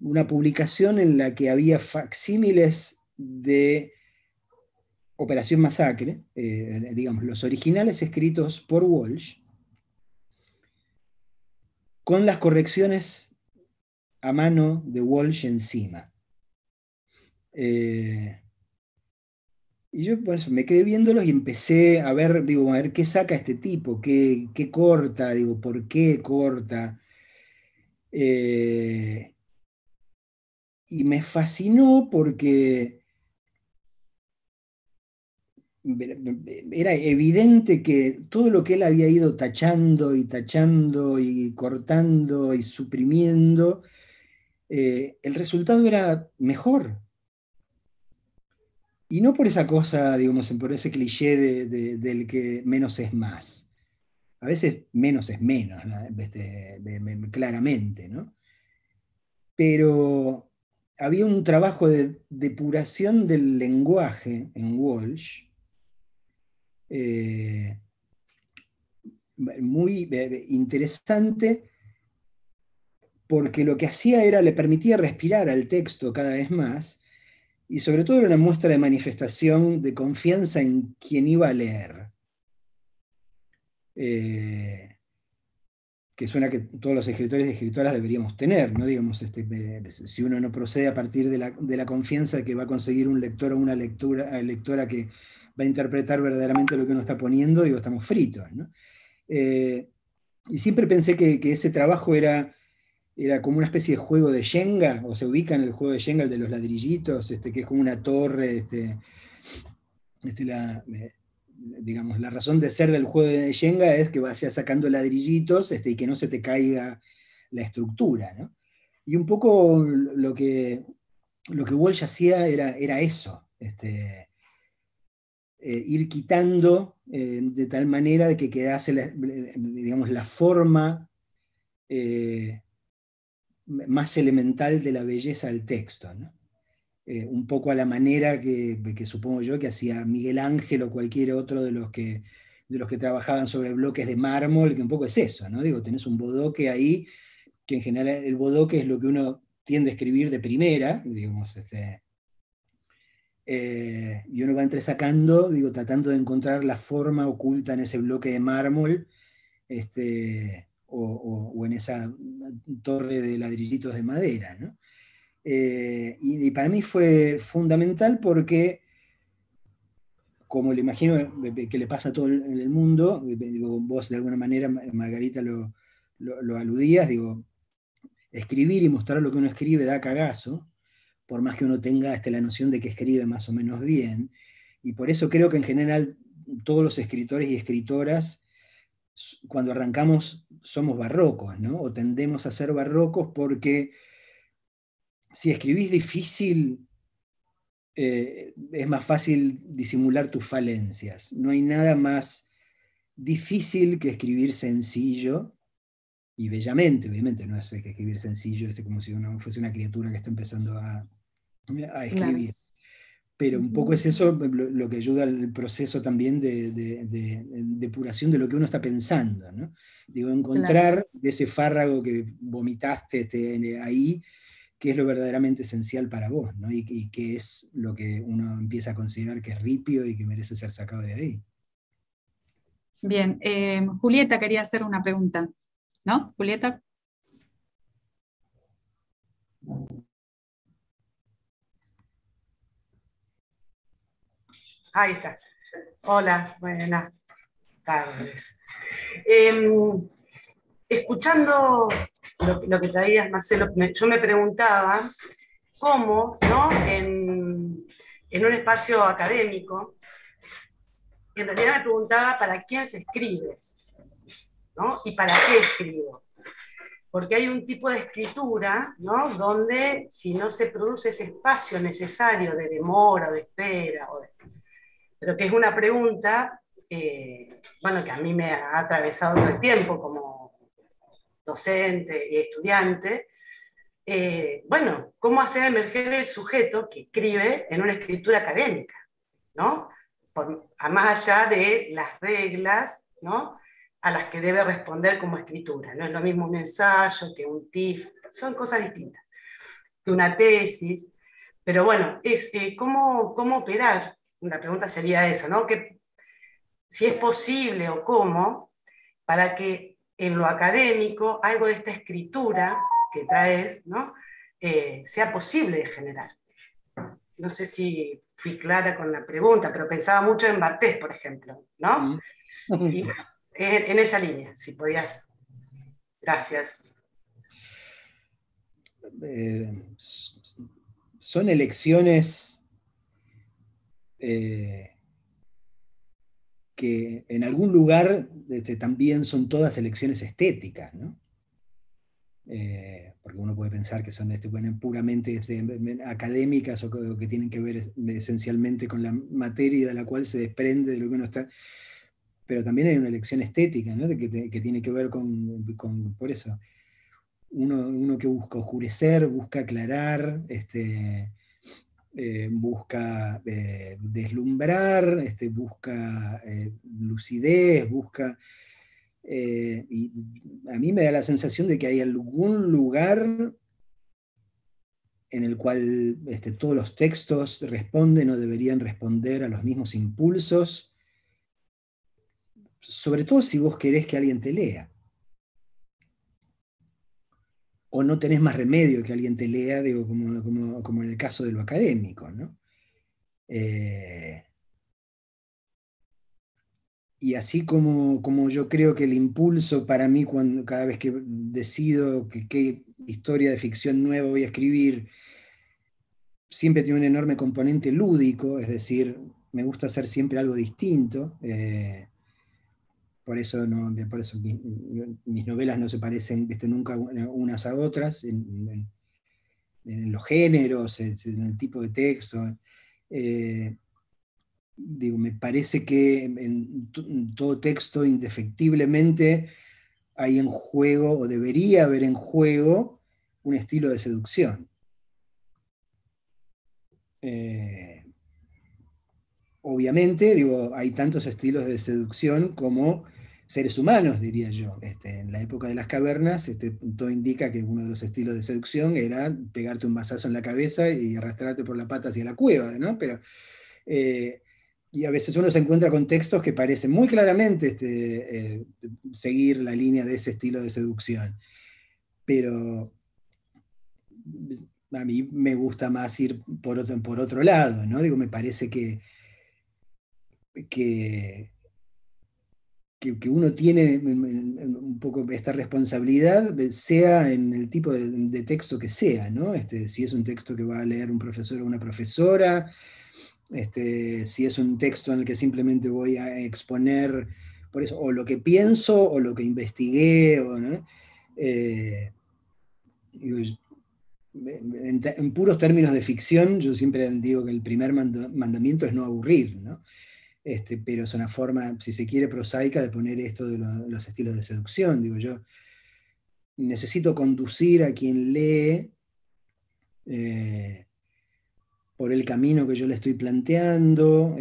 una publicación en la que había facsímiles de Operación Masacre, digamos, los originales escritos por Walsh, con las correcciones a mano de Walsh encima. Y yo por eso me quedé viéndolos y empecé a ver, digo, a ver qué saca este tipo, qué corta, digo, por qué corta. Y me fascinó porque era evidente que todo lo que él había ido tachando y tachando y cortando y suprimiendo, el resultado era mejor. Y no por esa cosa, digamos, por ese cliché del que menos es más. A veces menos es menos, ¿no? Claramente, ¿no? Pero había un trabajo de depuración del lenguaje en Walsh, muy interesante, porque lo que hacía le permitía respirar al texto cada vez más, y sobre todo era una muestra de manifestación de confianza en quien iba a leer. Que suena que todos los escritores y escritoras deberíamos tener, ¿no? Digamos, si uno no procede a partir de la confianza de que va a conseguir un lector o una lectora que va a interpretar verdaderamente lo que uno está poniendo, digo, estamos fritos, ¿no? Y siempre pensé que ese trabajo era como una especie de juego de Shenga, o se ubica en el juego de Shenga, el de los ladrillitos, que es como una torre, digamos, la razón de ser del juego de Shenga es que vayas sacando ladrillitos y que no se te caiga la estructura, ¿no? Y un poco lo que Walsh hacía era eso, ir quitando de tal manera de que quedase digamos, la forma más elemental de la belleza del texto, ¿no? Un poco a la manera que supongo yo que hacía Miguel Ángel o cualquier otro de los que trabajaban sobre bloques de mármol, que un poco es eso, ¿no? Digo, tenés un bodoque ahí, que en general el bodoque es lo que uno tiende a escribir de primera, digamos, y uno va entresacando, digo, tratando de encontrar la forma oculta en ese bloque de mármol, o en esa torre de ladrillitos de madera, ¿no? Y para mí fue fundamental porque, como le imagino que le pasa a todo en el mundo, digo, vos de alguna manera, Margarita, lo aludías, digo, escribir y mostrar lo que uno escribe da cagazo, por más que uno tenga la noción de que escribe más o menos bien, y por eso creo que en general todos los escritores y escritoras, cuando arrancamos, somos barrocos, ¿no? O tendemos a ser barrocos porque si escribís difícil, es más fácil disimular tus falencias. No hay nada más difícil que escribir sencillo, y bellamente, obviamente, no es que escribir sencillo, como si uno fuese una criatura que está empezando a escribir. Claro. Pero un poco es eso lo que ayuda al proceso también de depuración de lo que uno está pensando, ¿no? Digo, encontrar de ese fárrago que vomitaste ahí, qué es lo verdaderamente esencial para vos, ¿no? Y qué es lo que uno empieza a considerar que es ripio y que merece ser sacado de ahí. Bien, Julieta quería hacer una pregunta, ¿no? Julieta. Ahí está. Hola, buenas tardes. Escuchando lo que traías, Marcelo, yo me preguntaba cómo, ¿no? En un espacio académico, en realidad me preguntaba para quién se escribe, ¿no? Y para qué escribo. Porque hay un tipo de escritura, ¿no? Donde si no se produce ese espacio necesario de demora, de espera, pero que es una pregunta, bueno, que a mí me ha atravesado todo el tiempo como docente y estudiante, bueno, ¿cómo hacer emerger el sujeto que escribe en una escritura académica, ¿no? A más allá de las reglas, ¿no? A las que debe responder como escritura. No es lo mismo un ensayo que un TIF, son cosas distintas, que una tesis, pero bueno, es cómo operar. La pregunta sería esa, ¿no? Que si es posible o cómo, para que en lo académico algo de esta escritura que traes, ¿no? Sea posible de generar. No sé si fui clara con la pregunta, pero pensaba mucho en Bartés, por ejemplo, ¿no? Y en esa línea, si podías. Gracias. Son elecciones que en algún lugar también son todas elecciones estéticas, ¿no? Porque uno puede pensar que son bueno, puramente académicas o que tienen que ver esencialmente con la materia de la cual se desprende de lo que uno está. Pero también hay una elección estética, ¿no? Que tiene que ver por eso, uno que busca oscurecer, busca aclarar, busca deslumbrar, busca lucidez, busca... y a mí me da la sensación de que hay algún lugar en el cual todos los textos responden o deberían responder a los mismos impulsos, sobre todo si vos querés que alguien te lea. O no tenés más remedio que alguien te lea, digo, como en el caso de lo académico, ¿no? y así como yo creo que el impulso para mí, cada vez que decido qué historia de ficción nueva voy a escribir, siempre tiene un enorme componente lúdico, es decir, me gusta hacer siempre algo distinto. Por eso, mis novelas no se parecen, ¿viste?, nunca unas a otras, en los géneros, en el tipo de texto. Digo, me parece que en todo texto indefectiblemente hay en juego, o debería haber en juego, un estilo de seducción. Obviamente, digo, hay tantos estilos de seducción como seres humanos, diría yo. En la época de las cavernas, todo indica que uno de los estilos de seducción era pegarte un mazazo en la cabeza y arrastrarte por la pata hacia la cueva, ¿no? Pero, y a veces uno se encuentra con textos que parecen muy claramente seguir la línea de ese estilo de seducción. Pero a mí me gusta más ir por otro lado, ¿no? Digo, me parece que uno tiene un poco esta responsabilidad, sea en el tipo de texto que sea, ¿no? Si es un texto que va a leer un profesor o una profesora, si es un texto en el que simplemente voy a exponer, por eso, o lo que pienso, o lo que investigué, ¿no? En puros términos de ficción, yo siempre digo que el primer mandamiento es no aburrir, ¿no? Pero es una forma, si se quiere, prosaica de poner esto de los estilos de seducción. Digo, yo necesito conducir a quien lee por el camino que yo le estoy planteando,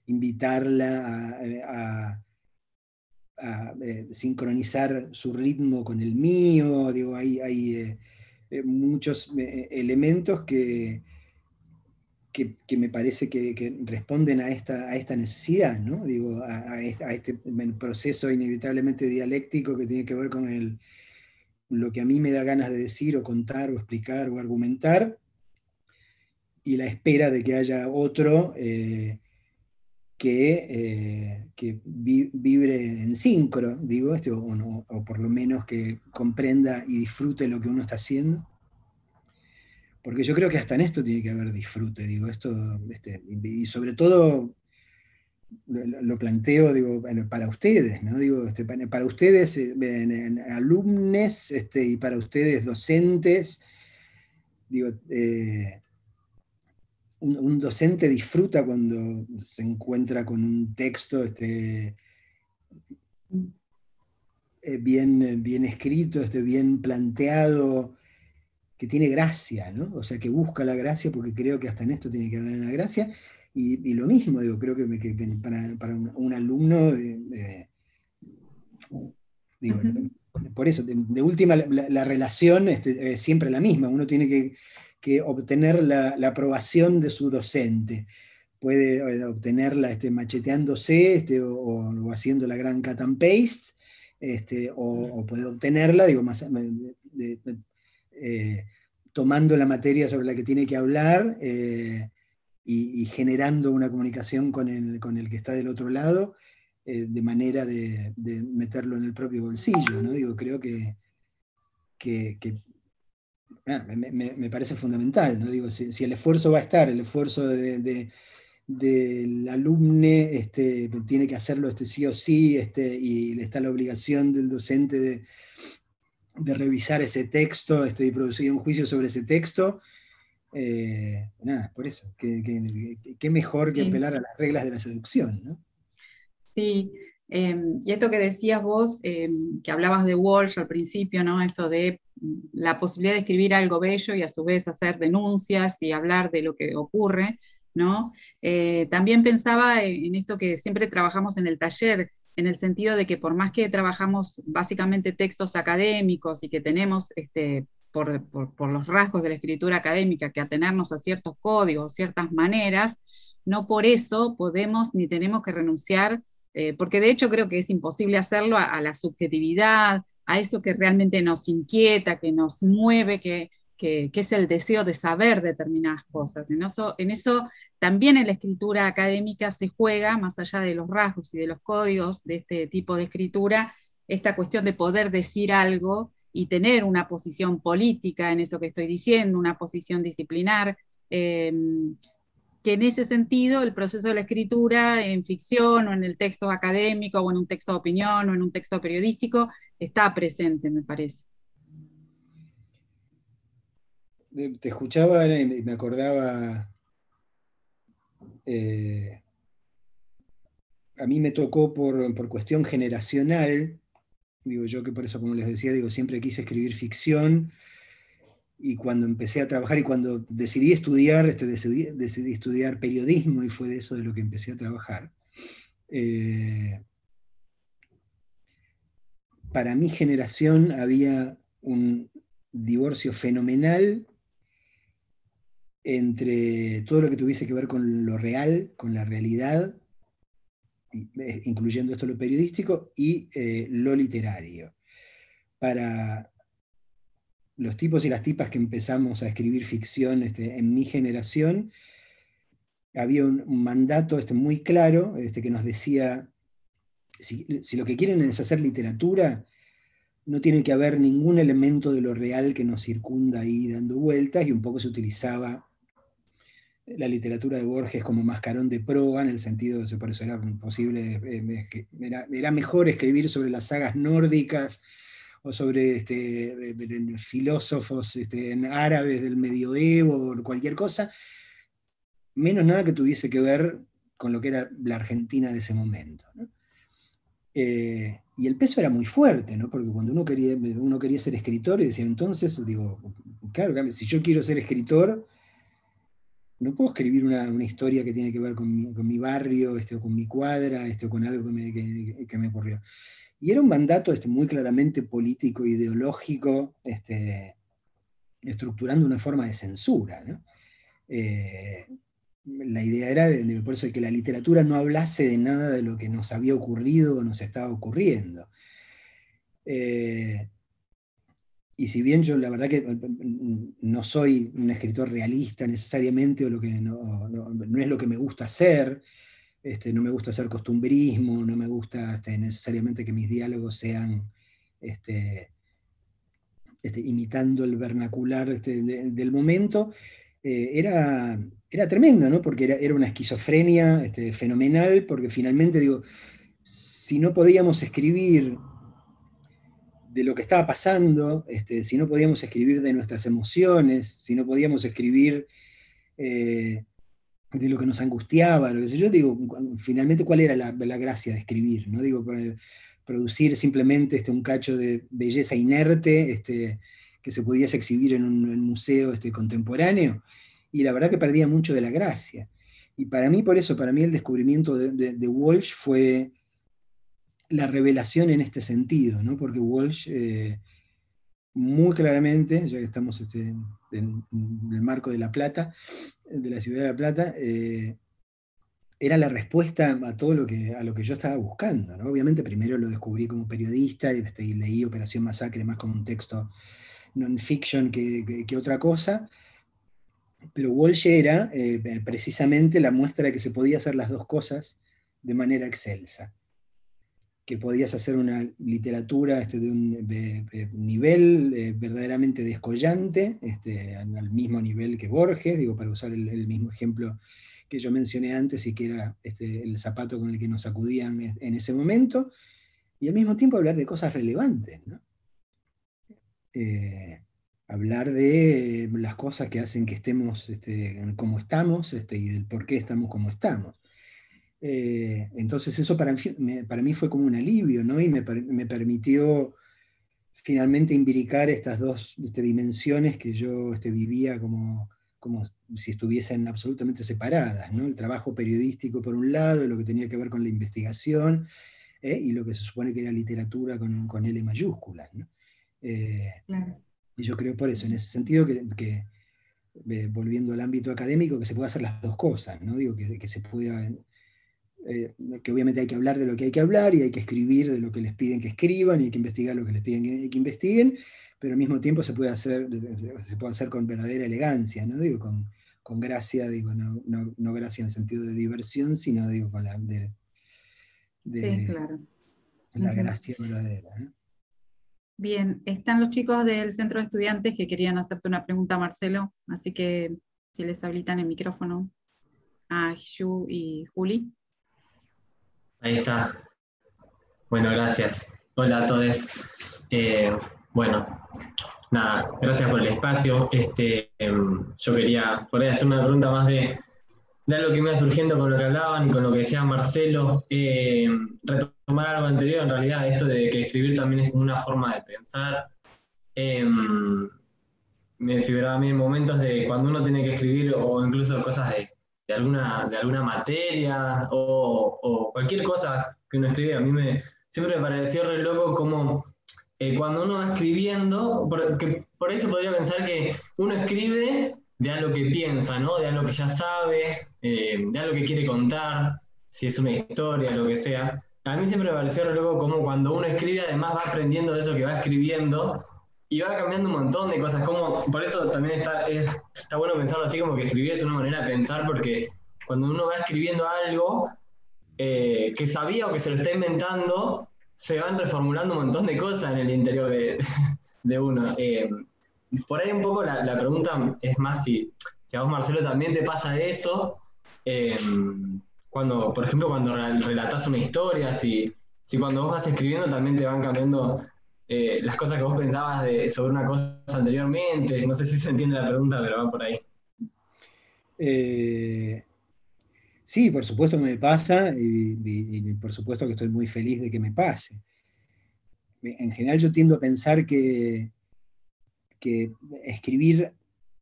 invitarla a sincronizar su ritmo con el mío. Digo, hay muchos elementos que me parece que responden a esta necesidad, ¿no? Digo, a este proceso inevitablemente dialéctico que tiene que ver con lo que a mí me da ganas de decir o contar o explicar o argumentar, y la espera de que haya otro que vibre en síncro, digo, o por lo menos que comprenda y disfrute lo que uno está haciendo. Porque yo creo que hasta en esto tiene que haber disfrute, digo, y sobre todo lo planteo, digo, para ustedes, ¿no? Digo, para ustedes, alumnos, y para ustedes, docentes. Digo, un docente disfruta cuando se encuentra con un texto bien escrito, bien planteado, que tiene gracia, ¿no? O sea, que busca la gracia, porque creo que hasta en esto tiene que haber una gracia. Y lo mismo, digo, creo que para un alumno, digo, por eso, de última, la relación es siempre la misma. Uno tiene que obtener la aprobación de su docente. Puede obtenerla macheteándose o haciendo la gran cut and paste, o puede obtenerla, digo, más tomando la materia sobre la que tiene que hablar, y generando una comunicación con el que está del otro lado, de manera de meterlo en el propio bolsillo, ¿no? Digo, creo que me parece fundamental, ¿no? Digo, si el esfuerzo va a estar, el esfuerzo del alumne tiene que hacerlo sí o sí, y está la obligación del docente de revisar ese texto, y producir un juicio sobre ese texto. Nada, por eso, qué mejor que apelar a las reglas de la seducción, ¿no? Sí, y esto que decías vos, que hablabas de Walsh al principio, ¿no? Esto de la posibilidad de escribir algo bello y a su vez hacer denuncias y hablar de lo que ocurre, ¿no? También pensaba en esto que siempre trabajamos en el taller, en el sentido de que por más que trabajamos básicamente textos académicos y que tenemos por los rasgos de la escritura académica que atenernos a ciertos códigos, ciertas maneras, no por eso podemos ni tenemos que renunciar, porque de hecho creo que es imposible hacerlo a la subjetividad, a eso que realmente nos inquieta, que nos mueve, que es el deseo de saber determinadas cosas. En eso también en la escritura académica se juega, más allá de los rasgos y de los códigos de este tipo de escritura, esta cuestión de poder decir algo y tener una posición política en eso que estoy diciendo, una posición disciplinar, que en ese sentido el proceso de la escritura en ficción o en el texto académico o en un texto de opinión o en un texto periodístico está presente, me parece. Te escuchaba y me acordaba, a mí me tocó por cuestión generacional, digo yo que por eso, como les decía, digo, siempre quise escribir ficción, y cuando empecé a trabajar y cuando decidí estudiar, decidí estudiar periodismo, y fue de eso de lo que empecé a trabajar. Para mi generación había un divorcio fenomenal entre todo lo que tuviese que ver con lo real, con la realidad, incluyendo esto lo periodístico, y lo literario. Para los tipos y las tipas que empezamos a escribir ficción en mi generación, había un mandato muy claro que nos decía, si lo que quieren es hacer literatura, no tiene que haber ningún elemento de lo real que nos circunda ahí dando vueltas, y un poco se utilizaba la literatura de Borges como mascarón de proa, en el sentido de que por eso era posible, era mejor escribir sobre las sagas nórdicas o sobre filósofos árabes del medioevo o cualquier cosa, menos nada que tuviese que ver con lo que era la Argentina de ese momento, ¿no? Y el peso era muy fuerte, ¿no? Porque cuando uno quería ser escritor, y decía, entonces, digo, claro, si yo quiero ser escritor, no puedo escribir una historia que tiene que ver con mi barrio, o con mi cuadra, o con algo que me ocurrió. Y era un mandato muy claramente político, ideológico, estructurando una forma de censura, ¿no? La idea era, por eso, de que la literatura no hablase de nada de lo que nos había ocurrido o nos estaba ocurriendo. Y si bien yo la verdad que no soy un escritor realista necesariamente, o no es lo que me gusta hacer, no me gusta hacer costumbrismo, no me gusta necesariamente que mis diálogos sean imitando el vernacular del momento, era tremendo, ¿no? Porque era una esquizofrenia fenomenal, porque finalmente, digo, si no podíamos escribir de lo que estaba pasando, si no podíamos escribir de nuestras emociones, si no podíamos escribir de lo que nos angustiaba, lo que sé yo, digo, finalmente, ¿cuál era la gracia de escribir? ¿No? Digo, producir simplemente un cacho de belleza inerte que se pudiese exhibir en un museo contemporáneo, y la verdad que perdía mucho de la gracia. Y para mí el descubrimiento de Walsh fue la revelación en este sentido, ¿no? Porque Walsh, muy claramente, ya que estamos en el marco de La Plata, de la ciudad de La Plata, era la respuesta a todo a lo que yo estaba buscando, ¿no? Obviamente primero lo descubrí como periodista, y leí Operación Masacre más como un texto non-fiction que otra cosa, pero Walsh era precisamente la muestra de que se podía hacer las dos cosas de manera excelsa, que podías hacer una literatura de un nivel verdaderamente descollante, al mismo nivel que Borges, digo, para usar el mismo ejemplo que yo mencioné antes, y que era el zapato con el que nos sacudían en ese momento, y al mismo tiempo hablar de cosas relevantes, ¿no? Hablar de las cosas que hacen que estemos como estamos, y del por qué estamos como estamos. Entonces eso para mí fue como un alivio, ¿no? Y me permitió finalmente imbricar estas dos dimensiones que yo vivía como si estuviesen absolutamente separadas, ¿no? El trabajo periodístico por un lado, lo que tenía que ver con la investigación, y lo que se supone que era literatura con L mayúscula, ¿no? Claro. Y yo creo por eso, en ese sentido, que volviendo al ámbito académico, que se puede hacer las dos cosas, ¿no? Digo, que se pueda... que obviamente hay que hablar de lo que hay que hablar, y hay que escribir de lo que les piden que escriban, y hay que investigar lo que les piden que investiguen, pero al mismo tiempo se puede hacer con verdadera elegancia, ¿no? Digo, con con gracia, digo, no gracia en el sentido de diversión, sino digo con Sí, claro. la gracia verdadera, ¿no? Bien, están los chicos del centro de estudiantes que querían hacerte una pregunta, Marcelo, así que si les habilitan el micrófono a Yu y Juli. Ahí está. Bueno, gracias. Hola a todos. Bueno, nada, gracias por el espacio. Yo quería por ahí hacer una pregunta más de algo que me iba surgiendo con lo que hablaban y con lo que decía Marcelo. Retomar algo anterior, en realidad, esto de que escribir también es como una forma de pensar. Me figuraba a mí en momentos de cuando uno tiene que escribir, o incluso cosas de alguna materia, o cualquier cosa que uno escribe. A mí siempre me pareció re loco como cuando uno va escribiendo, porque por ahí se podría pensar que uno escribe de algo que piensa, ¿no? De algo que ya sabe, de algo que quiere contar, si es una historia, lo que sea. A mí siempre me pareció re loco como cuando uno escribe, además va aprendiendo de eso que va escribiendo, y va cambiando un montón de cosas. Por eso también está bueno pensarlo así, como que escribir es una manera de pensar, porque cuando uno va escribiendo algo que sabía o que se lo está inventando, se van reformulando un montón de cosas en el interior de uno. Por ahí un poco la pregunta es más si a vos, Marcelo, también te pasa eso, por ejemplo, cuando relatás una historia, si cuando vos vas escribiendo también te van cambiando las cosas que vos pensabas sobre una cosa anteriormente. No sé si se entiende la pregunta, pero va por ahí. Sí, por supuesto que me pasa, y por supuesto que estoy muy feliz de que me pase. En general yo tiendo a pensar que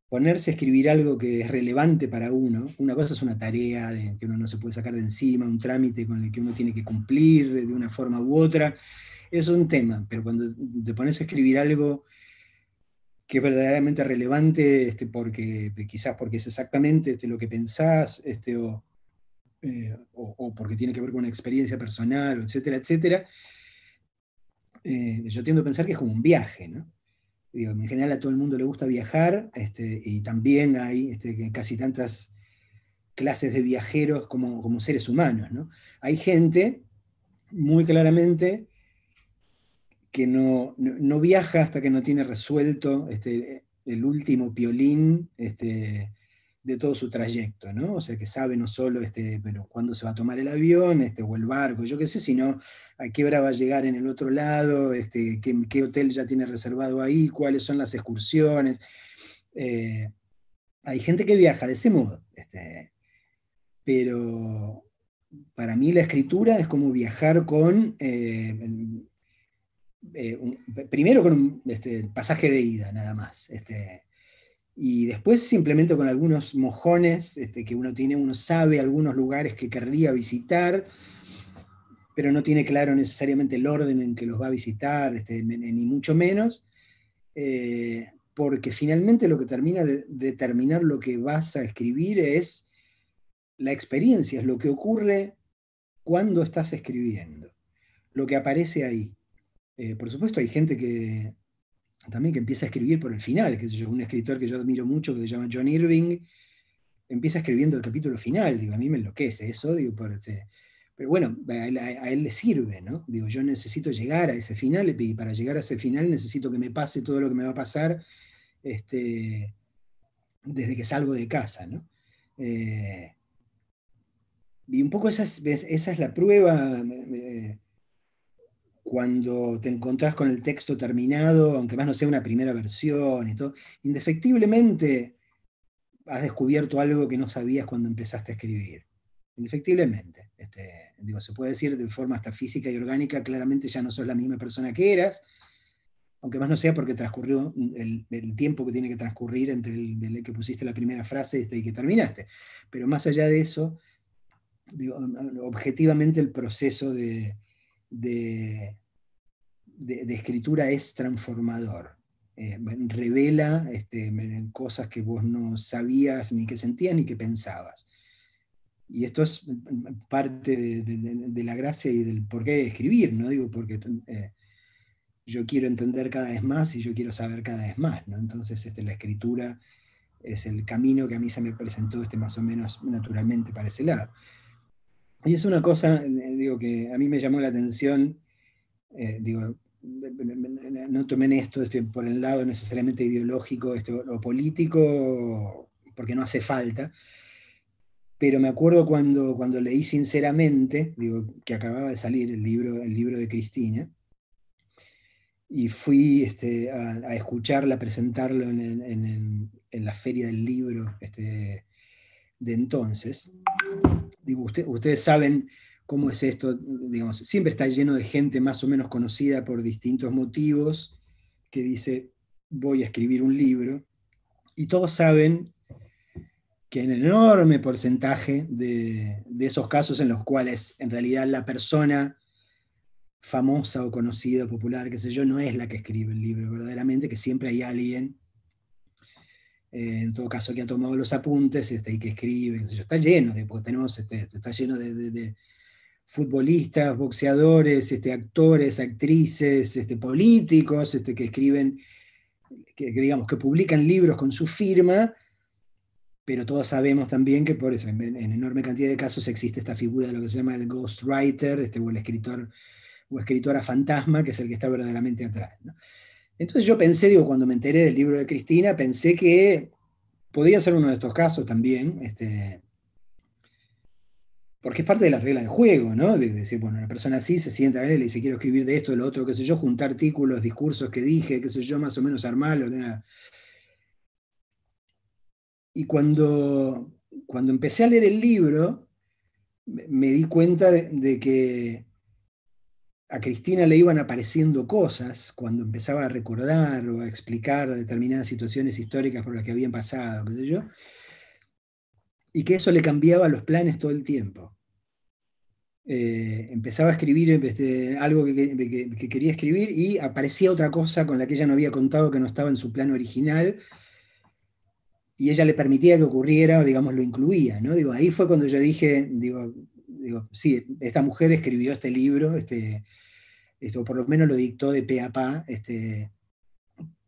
ponerse a escribir algo que es relevante para uno, una cosa es una tarea que uno no se puede sacar de encima, un trámite con el que uno tiene que cumplir de una forma u otra, es un tema, pero cuando te pones a escribir algo que es verdaderamente relevante, quizás porque es exactamente lo que pensás, o porque tiene que ver con una experiencia personal, etcétera, etcétera, yo tiendo a pensar que es como un viaje, ¿no? Digo, en general a todo el mundo le gusta viajar, y también hay casi tantas clases de viajeros como seres humanos, ¿no? Hay gente, muy claramente, que no viaja hasta que no tiene resuelto el último piolín de todo su trayecto, ¿no? O sea, que sabe no solo pero cuándo se va a tomar el avión o el barco, yo qué sé, sino a qué hora va a llegar en el otro lado, qué hotel ya tiene reservado ahí, cuáles son las excursiones. Hay gente que viaja de ese modo, pero para mí la escritura es como viajar con... primero con un pasaje de ida, nada más. Y después simplemente con algunos mojones que uno sabe algunos lugares que querría visitar, pero no tiene claro necesariamente el orden en que los va a visitar, ni mucho menos, porque finalmente lo que termina de determinar lo que vas a escribir es la experiencia, es lo que ocurre cuando estás escribiendo, lo que aparece ahí. Por supuesto hay gente que también que empieza a escribir por el final, que un escritor que yo admiro mucho, que se llama John Irving, empieza escribiendo el capítulo final, digo, a mí me enloquece eso, digo, pero bueno, a él le sirve, ¿no? Digo, yo necesito llegar a ese final, y para llegar a ese final necesito que me pase todo lo que me va a pasar desde que salgo de casa, ¿no? Y un poco esa es la prueba, cuando te encontrás con el texto terminado, aunque más no sea una primera versión y todo, indefectiblemente has descubierto algo que no sabías cuando empezaste a escribir. Indefectiblemente. Se puede decir de forma hasta física y orgánica, claramente ya no sos la misma persona que eras, aunque más no sea porque transcurrió el tiempo que tiene que transcurrir entre el que pusiste la primera frase y que terminaste. Pero más allá de eso, objetivamente el proceso de escritura es transformador. Revela cosas que vos no sabías, ni que sentías, ni que pensabas. Y esto es parte de la gracia y del porqué de escribir, ¿no? Digo, porque yo quiero entender cada vez más y yo quiero saber cada vez más, ¿no? Entonces la escritura es el camino que a mí se me presentó más o menos naturalmente para ese lado. Y es una cosa, digo, que a mí me llamó la atención, digo, no tomen esto por el lado necesariamente ideológico o político, porque no hace falta, pero me acuerdo cuando leí Sinceramente, digo, que acababa de salir el libro de Cristina, y fui a escucharla, presentarlo en la feria del libro de entonces. Digo, ustedes saben cómo es esto, digamos, siempre está lleno de gente más o menos conocida por distintos motivos, que dice, voy a escribir un libro, y todos saben que en el enorme porcentaje de esos casos en los cuales en realidad la persona famosa o conocida, popular, qué sé yo, no es la que escribe el libro verdaderamente, que siempre hay alguien, en todo caso, que ha tomado los apuntes y que escribe, qué sé yo. Está lleno, porque está lleno de futbolistas, boxeadores, actores, actrices, políticos, que escriben, digamos, que publican libros con su firma, pero todos sabemos también que por eso, en enorme cantidad de casos existe esta figura de lo que se llama el ghostwriter, o el escritor o escritora fantasma, que es el que está verdaderamente atrás, ¿no? Entonces yo pensé, digo, cuando me enteré del libro de Cristina, pensé que podía ser uno de estos casos también, porque es parte de la regla del juego, ¿no? De decir, bueno, una persona así se sienta a ver y le dice, quiero escribir de esto, de lo otro, qué sé yo, juntar artículos, discursos que dije, qué sé yo, más o menos armarlo, ¿no? Y cuando empecé a leer el libro, me di cuenta de que a Cristina le iban apareciendo cosas cuando empezaba a recordar o a explicar determinadas situaciones históricas por las que habían pasado, qué sé yo, y que eso le cambiaba los planes todo el tiempo. Empezaba a escribir algo que quería escribir y aparecía otra cosa con la que ella no había contado, que no estaba en su plan original, y ella le permitía que ocurriera, o digamos, lo incluía, ¿no? Digo, ahí fue cuando yo dije, sí, esta mujer escribió este libro, o por lo menos lo dictó de pe a pa,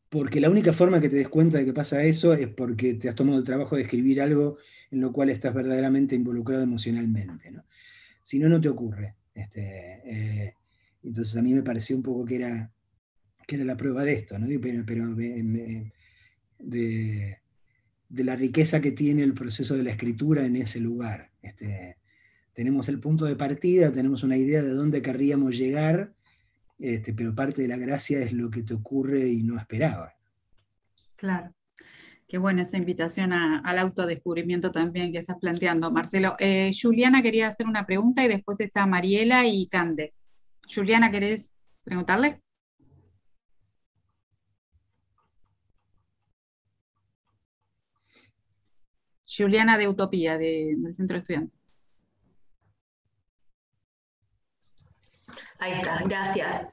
porque la única forma que te des cuenta de que pasa eso es porque te has tomado el trabajo de escribir algo en lo cual estás verdaderamente involucrado emocionalmente, ¿no? Si no, no te ocurre. Entonces a mí me pareció un poco que era la prueba de esto, ¿no? Pero de la riqueza que tiene el proceso de la escritura en ese lugar. Tenemos el punto de partida, tenemos una idea de dónde querríamos llegar, pero parte de la gracia es lo que te ocurre y no esperabas. Claro. Qué buena esa invitación al autodescubrimiento también que estás planteando, Marcelo. Juliana quería hacer una pregunta y después está Mariela y Cande. Juliana, ¿querés preguntarle? Juliana de Utopía, del Centro de Estudiantes. Ahí está, gracias.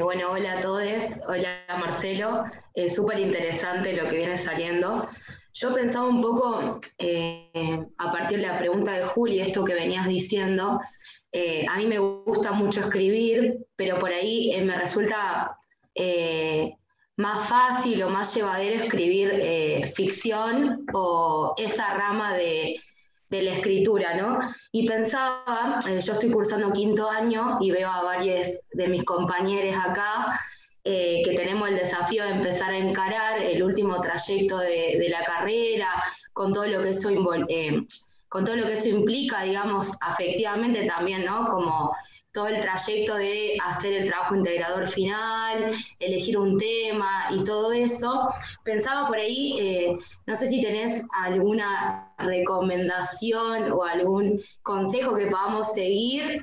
Bueno, hola a todos, hola Marcelo, súper interesante lo que viene saliendo. Yo pensaba un poco, a partir de la pregunta de Juli, esto que venías diciendo, a mí me gusta mucho escribir, pero por ahí me resulta más fácil o más llevadero escribir ficción o esa rama de la escritura, ¿no? Y pensaba, yo estoy cursando 5º año y veo a varios de mis compañeros acá que tenemos el desafío de empezar a encarar el último trayecto de la carrera, con todo lo que eso implica, digamos, afectivamente también, ¿no? Como todo el trayecto de hacer el trabajo integrador final, elegir un tema y todo eso. Pensaba por ahí, no sé si tenés alguna recomendación o algún consejo que podamos seguir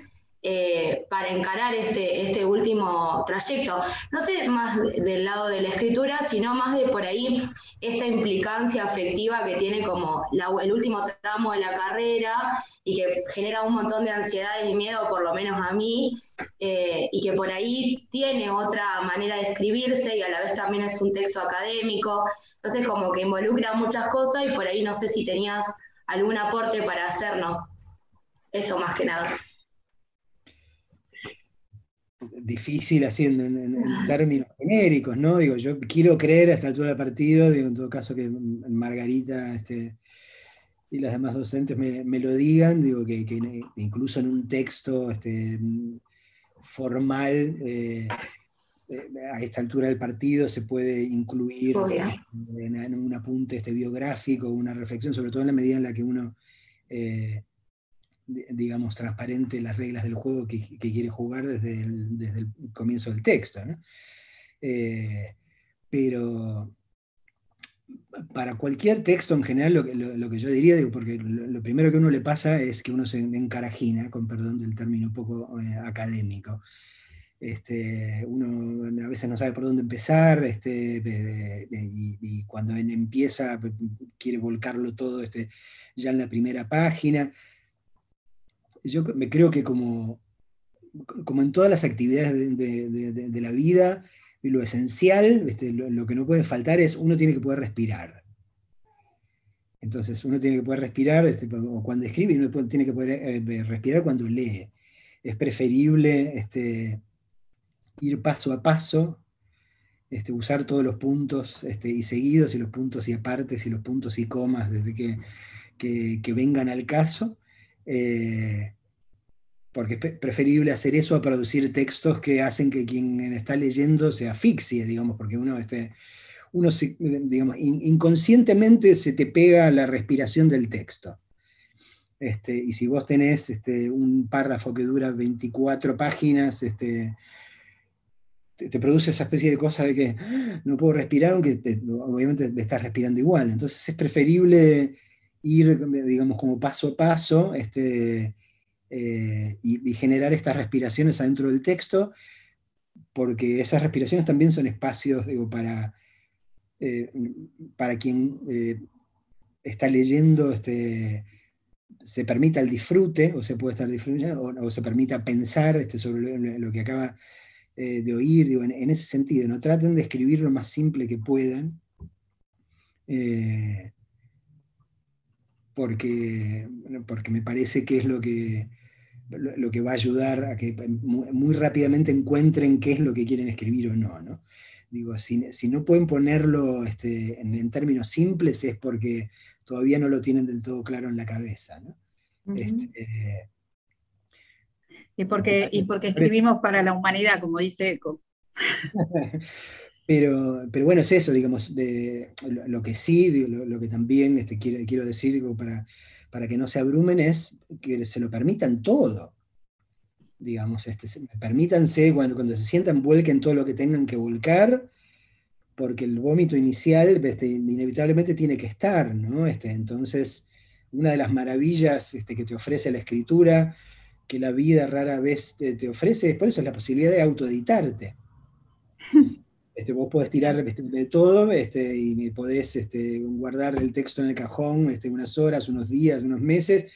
para encarar este último trayecto. No sé más del lado de la escritura, sino más de por ahí esta implicancia afectiva que tiene como el último tramo de la carrera y que genera un montón de ansiedades y miedo, por lo menos a mí, y que por ahí tiene otra manera de escribirse y a la vez también es un texto académico. Entonces como que involucra muchas cosas y por ahí no sé si tenías algún aporte para hacernos. Eso más que nada. difícil así en términos genéricos, ¿no? Digo, yo quiero creer a esta altura del partido, digo, en todo caso que Margarita y las demás docentes me lo digan, digo, que incluso en un texto formal, a esta altura del partido se puede incluir en un apunte biográfico, una reflexión, sobre todo en la medida en la que uno, digamos, transparente las reglas del juego que quiere jugar desde el comienzo del texto, ¿no? Pero para cualquier texto en general, lo que yo diría, digo, porque lo primero que a uno le pasa es que uno se encarajina, con perdón del término un poco académico. Uno a veces no sabe por dónde empezar, y cuando empieza quiere volcarlo todo ya en la primera página. Yo me creo que como en todas las actividades de la vida, lo esencial, lo que no puede faltar es uno tiene que poder respirar. Entonces uno tiene que poder respirar o cuando escribe, y uno tiene que poder respirar cuando lee. Es preferible ir paso a paso, usar todos los puntos y seguidos, y los puntos y apartes, y los puntos y comas, desde que vengan al caso, porque es preferible hacer eso a producir textos que hacen que quien está leyendo se asfixie, digamos, porque uno digamos, inconscientemente se te pega la respiración del texto. Y si vos tenés un párrafo que dura 24 páginas, te produce esa especie de cosa de que no puedo respirar, aunque obviamente estás respirando igual. Entonces es preferible ir, digamos, como paso a paso, y generar estas respiraciones adentro del texto, porque esas respiraciones también son espacios, digo, para quien está leyendo, se permita el disfrute, o se puede estar disfrutando, o se permita pensar sobre lo que acaba de oír, digo, en ese sentido. No traten de escribir lo más simple que puedan, porque me parece que es lo que va a ayudar a que muy rápidamente encuentren qué es lo que quieren escribir o no, ¿no? Digo, si no pueden ponerlo en términos simples, es porque todavía no lo tienen del todo claro en la cabeza, ¿no? Y porque escribimos para la humanidad, como dice Eco. Pero bueno, es eso, digamos, lo que sí, digo, lo que también quiero decir, digo, para que no se abrumen, es que se lo permitan todo. Digamos, permítanse, cuando se sientan, vuelquen todo lo que tengan que volcar, porque el vómito inicial inevitablemente tiene que estar, ¿no? Entonces, una de las maravillas que te ofrece la escritura, que la vida rara vez te ofrece, por eso es la posibilidad de autoeditarte. Vos podés tirar de todo, y podés guardar el texto en el cajón unas horas, unos días, unos meses,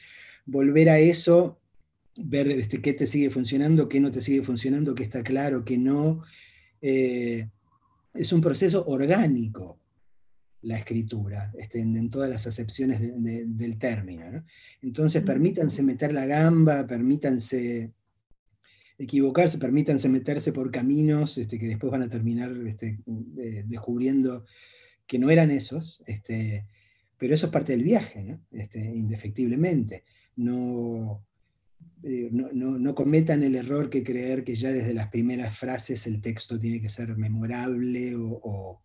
volver a eso, ver qué te sigue funcionando, qué no te sigue funcionando, qué está claro, qué no. Es un proceso orgánico la escritura, en todas las acepciones del término, ¿no? Entonces permítanse meter la gamba, permítanse equivocarse, permítanse meterse por caminos que después van a terminar descubriendo que no eran esos, pero eso es parte del viaje, ¿no? Indefectiblemente. No cometan el error que creer que ya desde las primeras frases el texto tiene que ser memorable o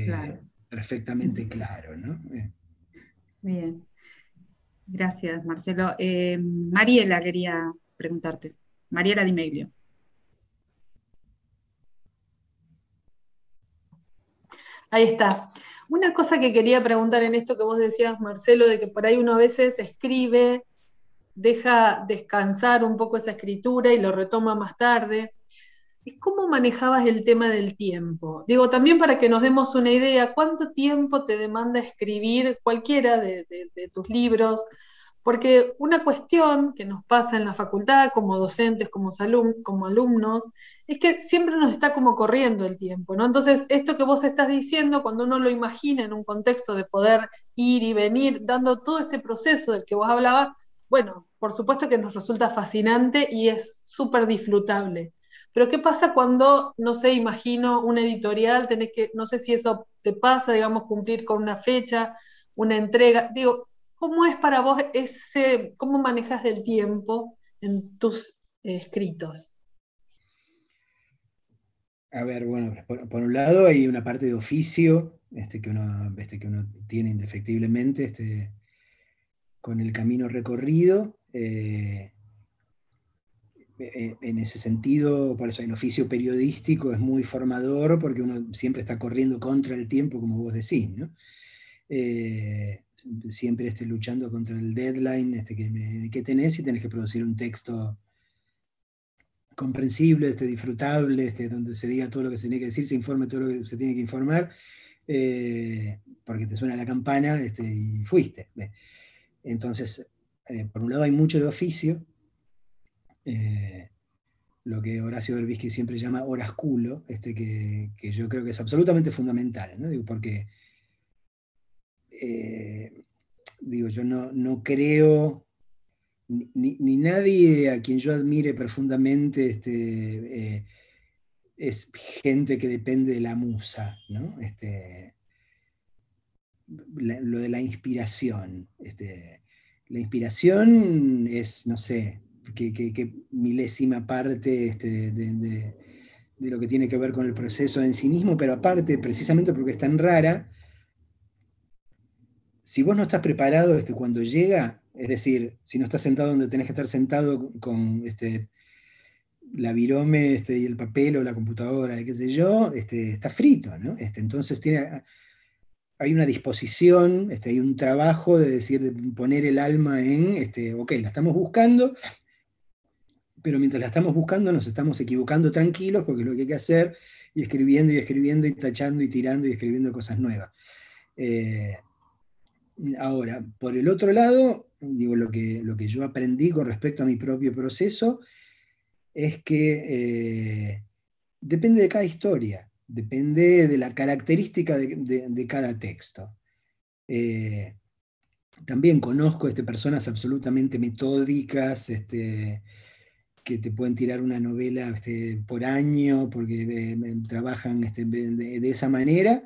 claro, perfectamente claro, ¿no? Bien. Gracias, Marcelo. Mariela quería preguntarte. Mariela Di Meglio. Ahí está. Una cosa que quería preguntar en esto que vos decías, Marcelo, de que por ahí uno a veces escribe, deja descansar un poco esa escritura y lo retoma más tarde. ¿Cómo manejabas el tema del tiempo? Digo, también para que nos demos una idea, ¿cuánto tiempo te demanda escribir cualquiera de tus libros? Porque una cuestión que nos pasa en la facultad, como docentes, como alumnos, es que siempre nos está como corriendo el tiempo, ¿no? Entonces, esto que vos estás diciendo, cuando uno lo imagina en un contexto de poder ir y venir, dando todo este proceso del que vos hablabas, bueno, por supuesto que nos resulta fascinante y es súper disfrutable. Pero ¿qué pasa cuando, no sé, imagino una editorial, tenés que, no sé si eso te pasa, digamos, cumplir con una fecha, una entrega? Digo, ¿cómo es para vos cómo manejas el tiempo en tus escritos? A ver, bueno, por un lado hay una parte de oficio que uno tiene indefectiblemente con el camino recorrido. En ese sentido, por eso el oficio periodístico es muy formador, porque uno siempre está corriendo contra el tiempo, como vos decís, ¿no? Siempre luchando contra el deadline que tenés, y tenés que producir un texto comprensible, disfrutable, donde se diga todo lo que se tiene que decir, se informe todo lo que se tiene que informar, porque te suena la campana y fuiste. Entonces, por un lado hay mucho de oficio, lo que Horacio Berbisky siempre llama orasculo, que yo creo que es absolutamente fundamental, ¿no? Digo, porque yo no creo, ni nadie a quien yo admire profundamente es gente que depende de la musa, ¿no? Lo de la inspiración. La inspiración es, no sé, que milésima parte de lo que tiene que ver con el proceso en sí mismo, pero aparte, precisamente porque es tan rara, si vos no estás preparado cuando llega, es decir, si no estás sentado donde tenés que estar sentado con la virome y el papel o la computadora, qué sé yo, está frito, ¿no? Entonces hay una disposición, hay un trabajo de poner el alma en, ok, la estamos buscando, pero mientras la estamos buscando nos estamos equivocando tranquilos, porque es lo que hay que hacer, y escribiendo y tachando y tirando y escribiendo cosas nuevas. Ahora, por el otro lado, digo, lo que yo aprendí con respecto a mi propio proceso es que depende de cada historia, depende de la característica de cada texto. También conozco personas absolutamente metódicas, que te pueden tirar una novela por año, porque trabajan de esa manera.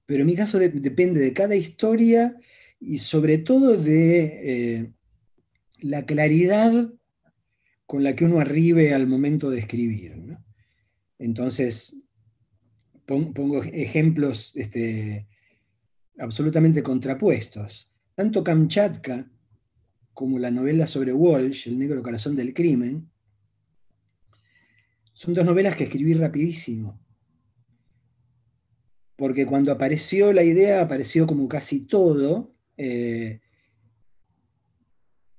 Pero en mi caso depende de cada historia y sobre todo de la claridad con la que uno arribe al momento de escribir, ¿no? Entonces, pongo ejemplos absolutamente contrapuestos. Tanto Kamchatka como la novela sobre Walsh, El negro corazón del crimen, son dos novelas que escribí rapidísimo. Porque cuando apareció la idea, apareció como casi todo,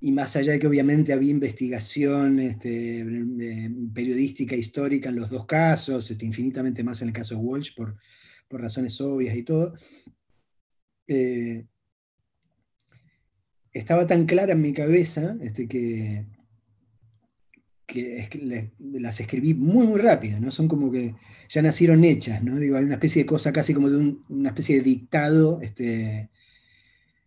y más allá de que obviamente había investigación periodística, histórica en los dos casos, infinitamente más en el caso de Walsh por razones obvias y todo, estaba tan clara en mi cabeza que las escribí muy, muy rápido, ¿no? Son como que ya nacieron hechas, ¿no? Digo, hay una especie de cosa casi como de una especie de dictado,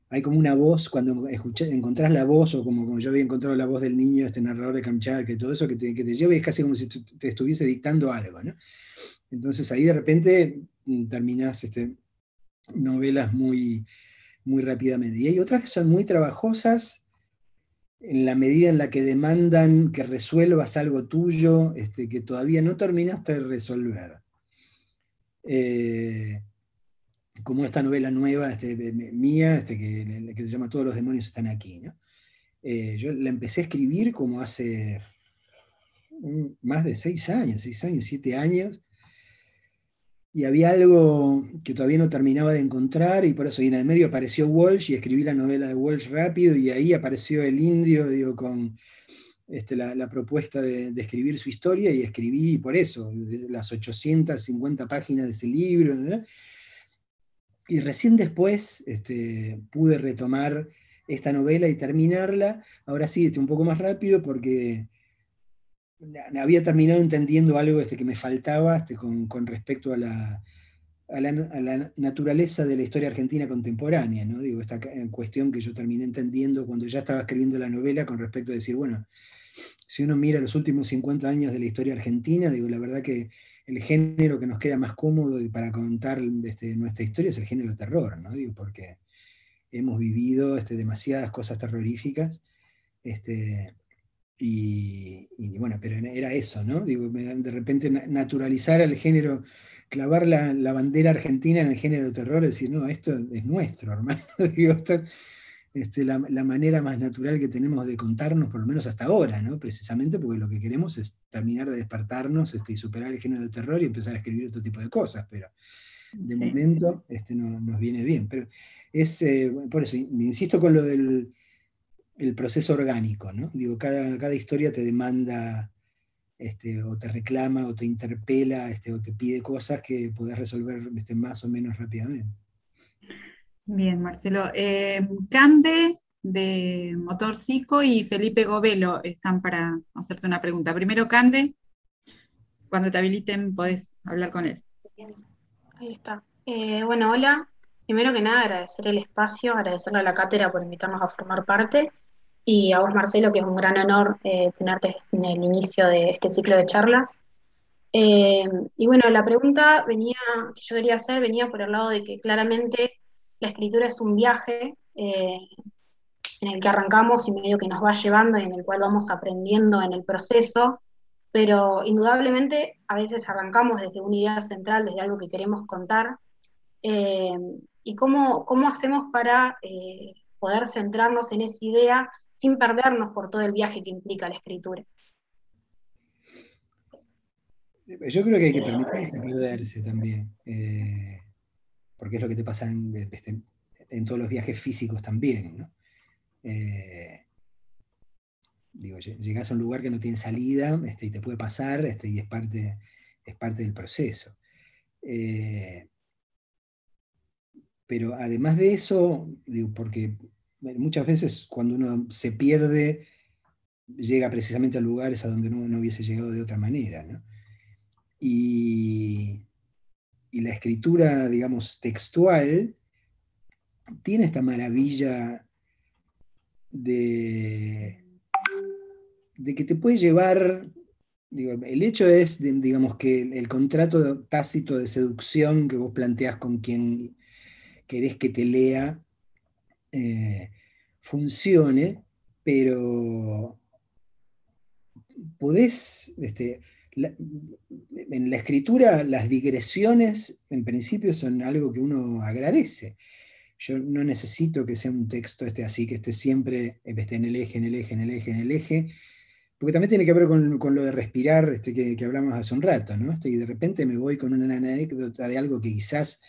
hay como una voz, cuando encontrás la voz, o como yo había encontrado la voz del niño, narrador de Kamchatka, y todo eso que te lleva, y es casi como si te estuviese dictando algo, ¿no? Entonces ahí de repente terminás novelas muy, muy rápidamente. Y hay otras que son muy trabajosas, en la medida en la que demandan que resuelvas algo tuyo que todavía no terminaste de resolver. Como esta novela nueva mía, que se llama Todos los demonios están aquí, ¿no? Yo la empecé a escribir como hace más de 6 años, 7 años, y había algo que todavía no terminaba de encontrar, y por eso y en el medio apareció Walsh, y escribí la novela de Walsh rápido, y ahí apareció el indio, digo, con la propuesta de escribir su historia, y escribí por eso, las 850 páginas de ese libro, ¿no? Y recién después pude retomar esta novela y terminarla, ahora sí, un poco más rápido, porque había terminado entendiendo algo que me faltaba con respecto a a la naturaleza de la historia argentina contemporánea, ¿no? Digo, esta cuestión que yo terminé entendiendo cuando ya estaba escribiendo la novela con respecto a decir, bueno, si uno mira los últimos 50 años de la historia argentina, digo, la verdad que el género que nos queda más cómodo para contar nuestra historia es el género terror, ¿no? Digo, porque hemos vivido demasiadas cosas terroríficas, y bueno, pero era eso, ¿no? Digo, de repente naturalizar el género, clavar la bandera argentina en el género terror, decir, no, esto es nuestro, hermano. Digo, la manera más natural que tenemos de contarnos, por lo menos hasta ahora, ¿no? Precisamente porque lo que queremos es terminar de despertarnos y superar el género de terror y empezar a escribir otro tipo de cosas, pero de momento no nos viene bien. Pero es, por eso, insisto con lo del el proceso orgánico, ¿no? Digo, cada historia te demanda, o te reclama, o te interpela, o te pide cosas que podés resolver más o menos rápidamente. Bien, Marcelo. Cande, de Motor Psico, y Felipe Govelo están para hacerte una pregunta. Primero, Cande, cuando te habiliten podés hablar con él. Ahí está. Bueno, hola. Primero que nada, agradecer el espacio, agradecerle a la cátedra por invitarnos a formar parte, y a vos, Marcelo, que es un gran honor tenerte en el inicio de este ciclo de charlas. Y bueno, la pregunta que yo quería hacer venía por el lado de que claramente la escritura es un viaje en el que arrancamos y medio que nos va llevando y en el cual vamos aprendiendo en el proceso, pero indudablemente a veces arrancamos desde una idea central, desde algo que queremos contar, y cómo hacemos para poder centrarnos en esa idea sin perdernos por todo el viaje que implica la escritura. Yo creo que hay que permitirse perderse también, porque es lo que te pasa en todos los viajes físicos también, ¿no? Digo, llegás a un lugar que no tiene salida, y te puede pasar, y es parte del proceso. Pero además de eso, digo, porque muchas veces cuando uno se pierde, llega precisamente a lugares a donde no hubiese llegado de otra manera, ¿no? Y la escritura, digamos, textual, tiene esta maravilla de que te puede llevar, digo, el hecho es, digamos, que el contrato tácito de seducción que vos planteás con quien querés que te lea funcione, pero podés, en la escritura las digresiones en principio son algo que uno agradece. Yo no necesito que sea un texto así, que esté siempre en el eje, porque también tiene que ver con lo de respirar que hablamos hace un rato, ¿no? Y de repente me voy con una anécdota de algo que quizás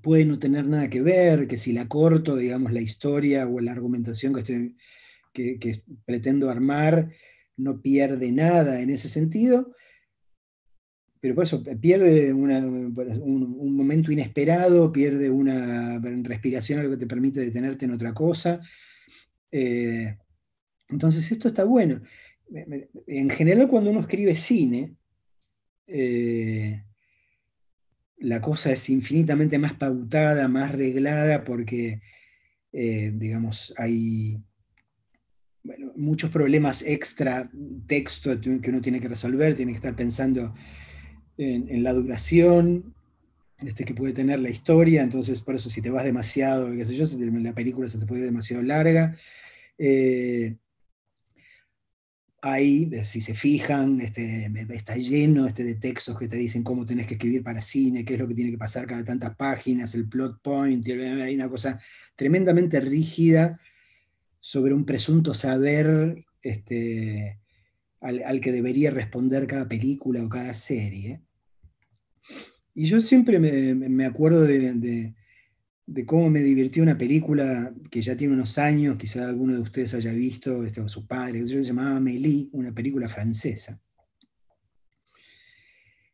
puede no tener nada que ver, que si la corto, digamos, la historia o la argumentación que pretendo armar no pierde nada en ese sentido, pero por eso pierde un momento inesperado, pierde una respiración, algo que te permite detenerte en otra cosa. Entonces esto está bueno. En general, cuando uno escribe cine, la cosa es infinitamente más pautada, más reglada, porque, digamos, hay muchos problemas extra texto que uno tiene que resolver, tiene que estar pensando en la duración que puede tener la historia. Entonces por eso si te vas demasiado, qué sé yo, la película se te puede ir demasiado larga. Ahí, si se fijan, está lleno de textos que te dicen cómo tenés que escribir para cine, qué es lo que tiene que pasar cada tantas páginas, el plot point, hay una cosa tremendamente rígida sobre un presunto saber al que debería responder cada película o cada serie. Y yo siempre me acuerdo de cómo me divirtió una película que ya tiene unos años, quizá alguno de ustedes haya visto, o sus padres, que se llamaba Amélie, una película francesa,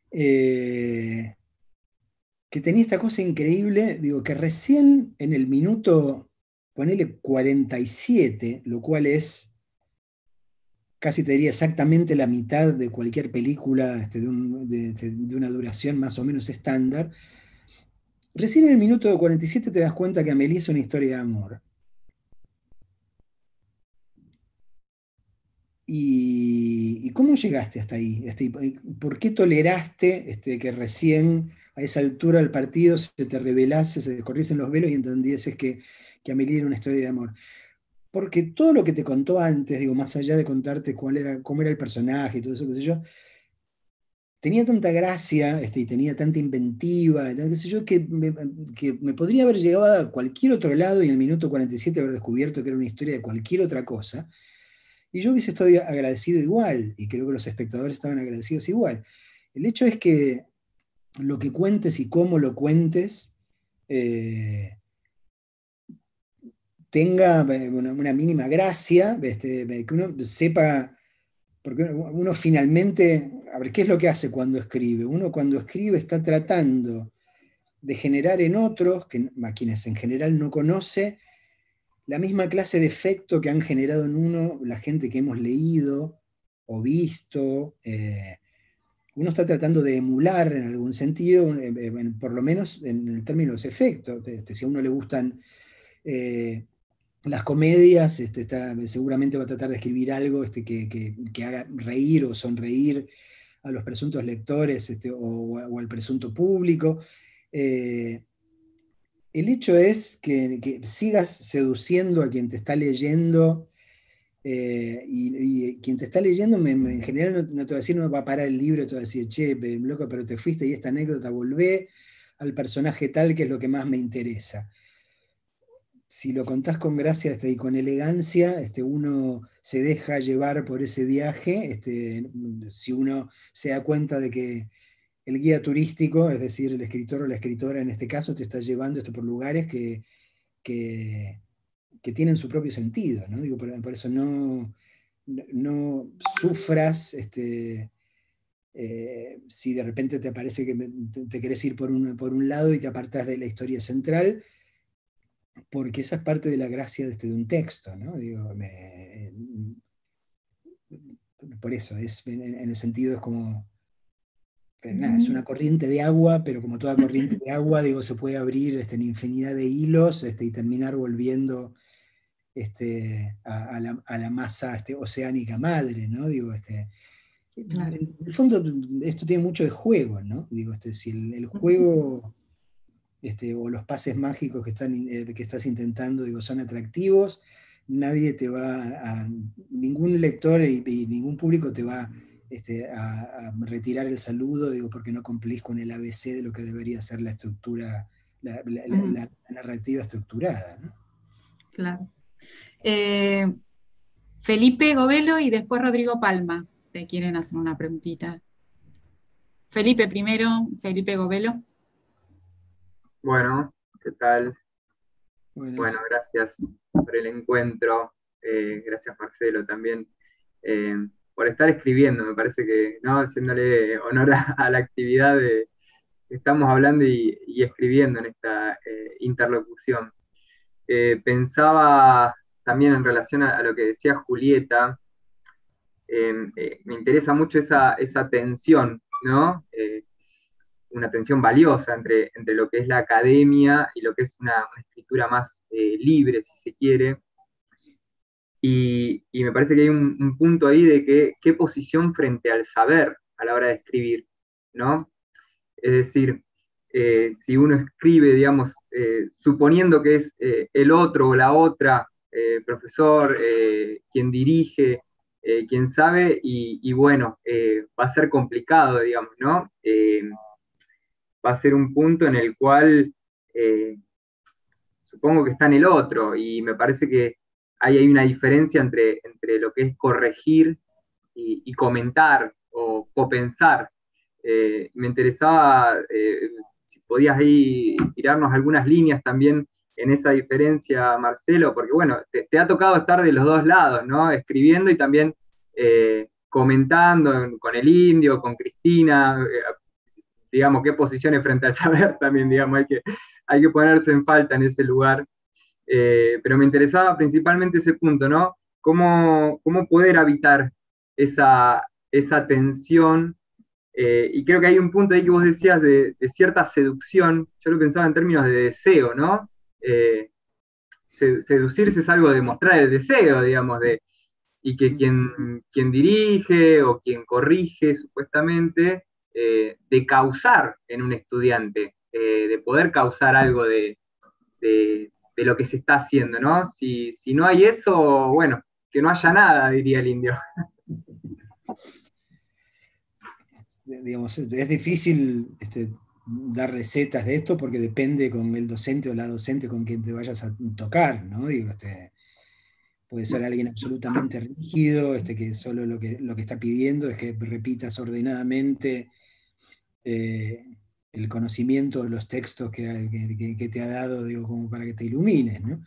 que tenía esta cosa increíble, digo, que recién en el minuto, ponele 47, lo cual es casi te diría exactamente la mitad de cualquier película de una duración más o menos estándar. Recién en el minuto 47 te das cuenta que Amélie es una historia de amor. ¿Y cómo llegaste hasta ahí? ¿Por qué toleraste que recién a esa altura del partido se te revelase, se descorriesen los velos y entendieses que Amélie era una historia de amor? Porque todo lo que te contó antes, digo, más allá de contarte cómo era el personaje y todo eso, qué sé yo, tenía tanta gracia y tenía tanta inventiva, qué sé yo, que me podría haber llegado a cualquier otro lado y en el minuto 47 haber descubierto que era una historia de cualquier otra cosa. Y yo hubiese estado agradecido igual, y creo que los espectadores estaban agradecidos igual. El hecho es que lo que cuentes y cómo lo cuentes tenga una mínima gracia, que uno sepa, porque uno finalmente, a ver, ¿qué es lo que hace cuando escribe? Uno cuando escribe está tratando de generar en otros, a quienes en general no conoce, la misma clase de efecto que han generado en uno la gente que hemos leído o visto. Uno está tratando de emular en algún sentido, por lo menos en el término de los efectos. Si a uno le gustan las comedias, seguramente va a tratar de escribir algo que haga reír o sonreír a los presuntos lectores o al presunto público. El hecho es que sigas seduciendo a quien te está leyendo, y quien te está leyendo en general no te va a decir, no va a parar el libro, te va a decir, che, loco, pero te fuiste y esta anécdota, volvé al personaje tal que es lo que más me interesa. Si lo contás con gracia y con elegancia, uno se deja llevar por ese viaje. Si uno se da cuenta de que el guía turístico, es decir, el escritor o la escritora en este caso, te está llevando por lugares que tienen su propio sentido, ¿no? Digo, por eso no sufras si de repente te parece que te querés ir por un lado y te apartás de la historia central, porque esa es parte de la gracia de un texto, ¿no? Digo, por eso, en el sentido es como, nada, es una corriente de agua, pero como toda corriente de agua, digo, se puede abrir en infinidad de hilos y terminar volviendo a la masa oceánica madre, ¿no? Digo, Claro. En el fondo esto tiene mucho de juego, ¿no? Digo, si el juego o los pases mágicos que estás intentando, digo, son atractivos, nadie te va ningún lector y ningún público te va a retirar el saludo, digo, porque no cumplís con el ABC de lo que debería ser la estructura, la narrativa estructurada, ¿no? Claro. Felipe Govelo y después Rodrigo Palma te quieren hacer una preguntita. Felipe primero, Felipe Govelo. Bueno, ¿qué tal? Buenas. Bueno, gracias por el encuentro. Gracias, Marcelo, también por estar escribiendo. Me parece que, ¿no? Haciéndole honor a la actividad que estamos hablando y escribiendo en esta interlocución. Pensaba también en relación a lo que decía Julieta. Me interesa mucho esa tensión, ¿no? Una tensión valiosa entre lo que es la academia y lo que es una escritura más libre, si se quiere. Y me parece que hay un punto ahí de qué posición frente al saber a la hora de escribir, ¿no? Es decir, si uno escribe, digamos, suponiendo que es el otro o la otra profesor, quien dirige, quien sabe, y bueno, va a ser complicado, digamos, ¿no? Va a ser un punto en el cual supongo que está en el otro, y me parece que hay una diferencia entre lo que es corregir y comentar o copensar. Me interesaba si podías ahí tirarnos algunas líneas también en esa diferencia, Marcelo, porque bueno, te ha tocado estar de los dos lados, ¿no? Escribiendo y también comentando con el Indio, con Cristina, digamos, qué posiciones frente al saber también, digamos, hay que ponerse en falta en ese lugar. Pero me interesaba principalmente ese punto, ¿no? ¿Cómo poder habitar esa tensión. Y creo que hay un punto ahí que vos decías de cierta seducción. Yo lo pensaba en términos de deseo, ¿no? Seducirse es algo de mostrar el deseo, digamos, y que quien dirige o quien corrige, supuestamente, de causar en un estudiante, de poder causar algo de lo que se está haciendo, ¿no? Si no hay eso, bueno, que no haya nada, diría el indio. Digamos, es difícil dar recetas de esto porque depende con el docente o la docente con quien te vayas a tocar, ¿no? Digo, puede ser alguien absolutamente rígido, que solo lo que está pidiendo es que repitas ordenadamente el conocimiento de los textos que te ha dado, digo, como para que te ilumines, ¿no?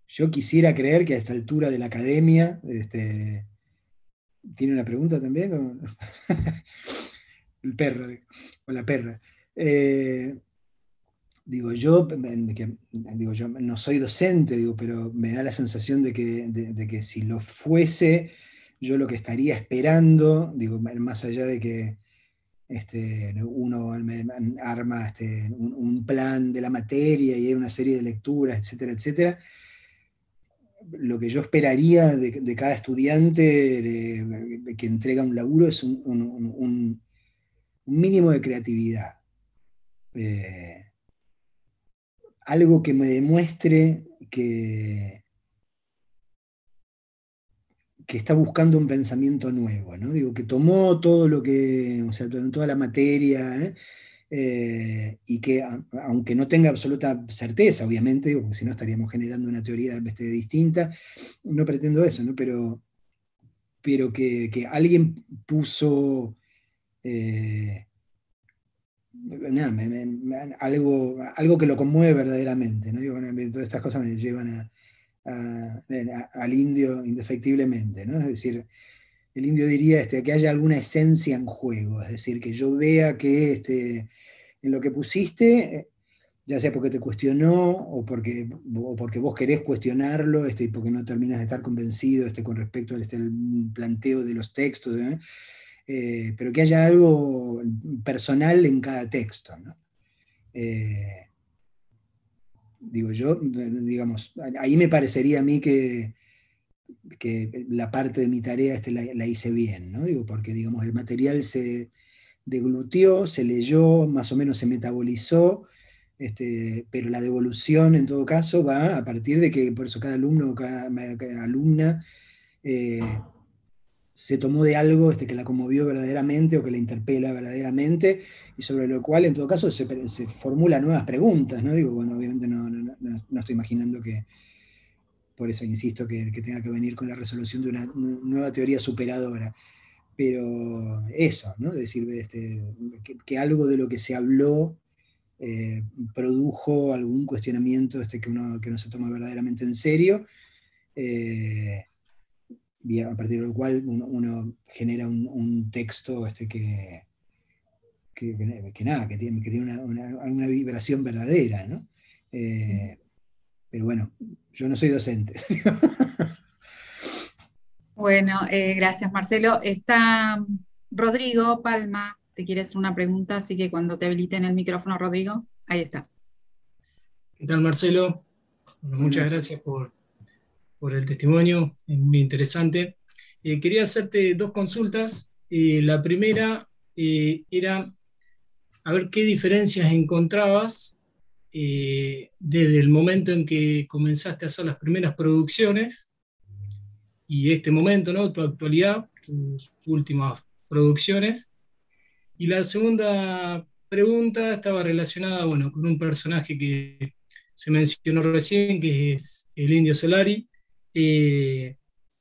Yo quisiera creer que a esta altura de la academia, ¿tiene una pregunta también? ¿O? El perro, o la perra. Yo no soy docente, pero me da la sensación de que si lo fuese, yo lo que estaría esperando, más allá de que uno arma un plan de la materia y hay una serie de lecturas, etcétera, etcétera, lo que yo esperaría de cada estudiante que entrega un laburo es un mínimo de creatividad. Algo que me demuestre que está buscando un pensamiento nuevo, ¿no? Que tomó todo lo que, o sea, toda la materia, y que, aunque no tenga absoluta certeza, obviamente, porque si no estaríamos generando una teoría distinta, no pretendo eso, ¿no? Pero que alguien puso algo que lo conmueve verdaderamente, ¿no? Todas estas cosas me llevan al indio indefectiblemente, ¿no? Es decir, el indio diría que haya alguna esencia en juego, es decir, que yo vea que en lo que pusiste, ya sea porque te cuestionó o porque vos querés cuestionarlo, y porque no terminas de estar convencido con respecto al planteo de los textos, pero que haya algo personal en cada texto, ¿no? Digamos, ahí me parecería a mí que la parte de mi tarea la hice bien, ¿no? Porque digamos, el material se deglutió, se leyó, más o menos se metabolizó, pero la devolución en todo caso va a partir de que por eso cada alumno o cada alumna se tomó de algo que la conmovió verdaderamente o que la interpela verdaderamente, y sobre lo cual en todo caso se formulan nuevas preguntas, ¿no? Bueno, obviamente no estoy imaginando que, por eso insisto, que tenga que venir con la resolución de una nueva teoría superadora, pero eso, ¿no? Es decir, que algo de lo que se habló produjo algún cuestionamiento que uno se toma verdaderamente en serio, y a partir de lo cual uno genera un texto que tiene una vibración verdadera, ¿no? Pero bueno, yo no soy docente. Bueno, gracias Marcelo. Está Rodrigo Palma, te quiere hacer una pregunta, así que cuando te habiliten el micrófono, Rodrigo, ahí está. ¿Qué tal, Marcelo? Bueno, muchas gracias por el testimonio, es muy interesante. Quería hacerte dos consultas. La primera era a ver qué diferencias encontrabas desde el momento en que comenzaste a hacer las primeras producciones y este momento, ¿no? Tu actualidad, tus últimas producciones. Y la segunda pregunta estaba relacionada, bueno, con un personaje que se mencionó recién, que es el Indio Solari.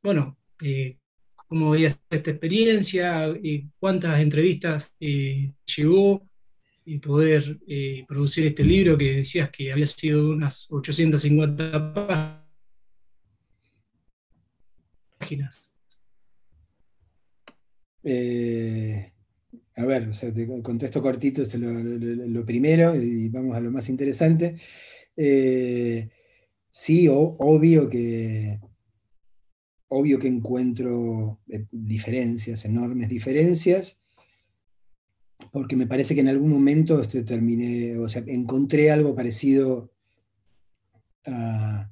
Bueno, ¿cómo veías esta experiencia? ¿Cuántas entrevistas llevó poder producir este libro que decías que había sido unas 850 páginas? A ver, o sea, te contesto cortito lo primero y vamos a lo más interesante. Sí, obvio que obvio que encuentro diferencias, enormes diferencias, porque me parece que en algún momento terminé, o sea, encontré algo parecido a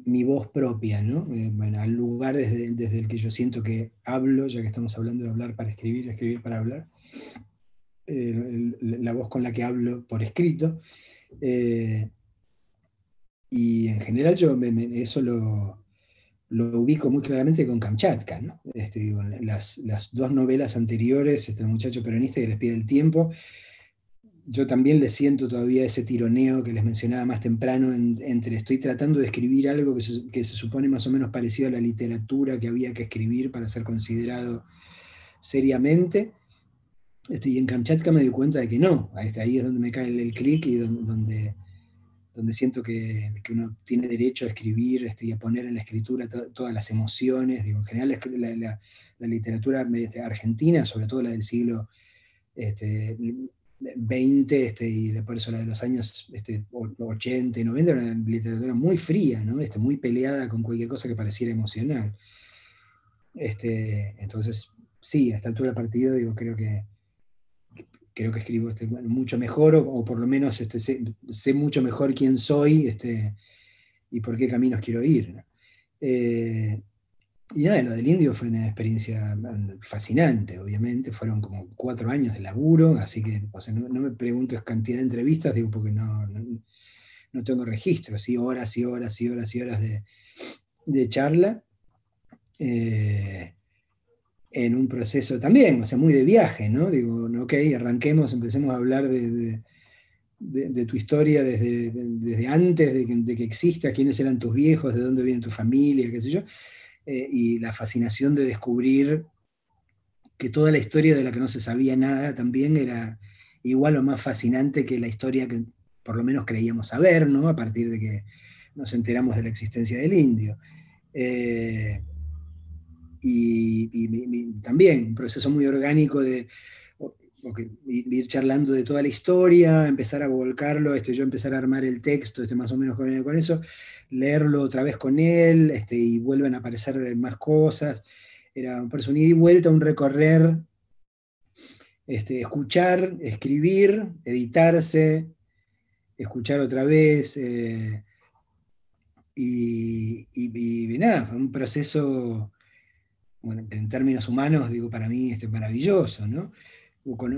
mi voz propia, ¿no? Bueno, al lugar desde el que yo siento que hablo, ya que estamos hablando de hablar para escribir, escribir para hablar, la voz con la que hablo por escrito. Y en general yo eso lo ubico muy claramente con Kamchatka, ¿no? Digo, las dos novelas anteriores, El muchacho peronista y El espía del tiempo, yo también le siento todavía ese tironeo que les mencionaba más temprano entre estoy tratando de escribir algo que se supone más o menos parecido a la literatura que había que escribir para ser considerado seriamente, y en Kamchatka me di cuenta de que no, ahí es donde me cae el clic y donde siento que uno tiene derecho a escribir y a poner en la escritura todas las emociones. Digo, en general la literatura argentina, sobre todo la del siglo XX, y por eso la de los años 80 y 90, era una literatura muy fría, ¿no? Muy peleada con cualquier cosa que pareciera emocional. Entonces, sí, a esta altura del partido, digo, creo que escribo mucho mejor, o por lo menos sé mucho mejor quién soy y por qué caminos quiero ir, ¿no? Y nada, lo del indio fue una experiencia fascinante, obviamente. Fueron como 4 años de laburo, así que o sea, no me preguntes cantidad de entrevistas, digo, porque no tengo registro, ¿sí? Horas y horas y horas y horas de charla. En un proceso también, o sea, muy de viaje, ¿no? Digo, ok, arranquemos, empecemos a hablar de tu historia desde antes de que exista, quiénes eran tus viejos, de dónde viene tu familia, qué sé yo, y la fascinación de descubrir que toda la historia de la que no se sabía nada también era igual o más fascinante que la historia que por lo menos creíamos saber, ¿no? A partir de que nos enteramos de la existencia del indio. Y también un proceso muy orgánico de ir charlando de toda la historia, empezar a volcarlo, yo empezar a armar el texto, más o menos con eso, leerlo otra vez con él, y vuelven a aparecer más cosas. Era un ida y vuelta, un recorrer, escuchar, escribir, editarse, escuchar otra vez, y nada, fue un proceso, bueno, en términos humanos, digo, para mí maravilloso, ¿no? Con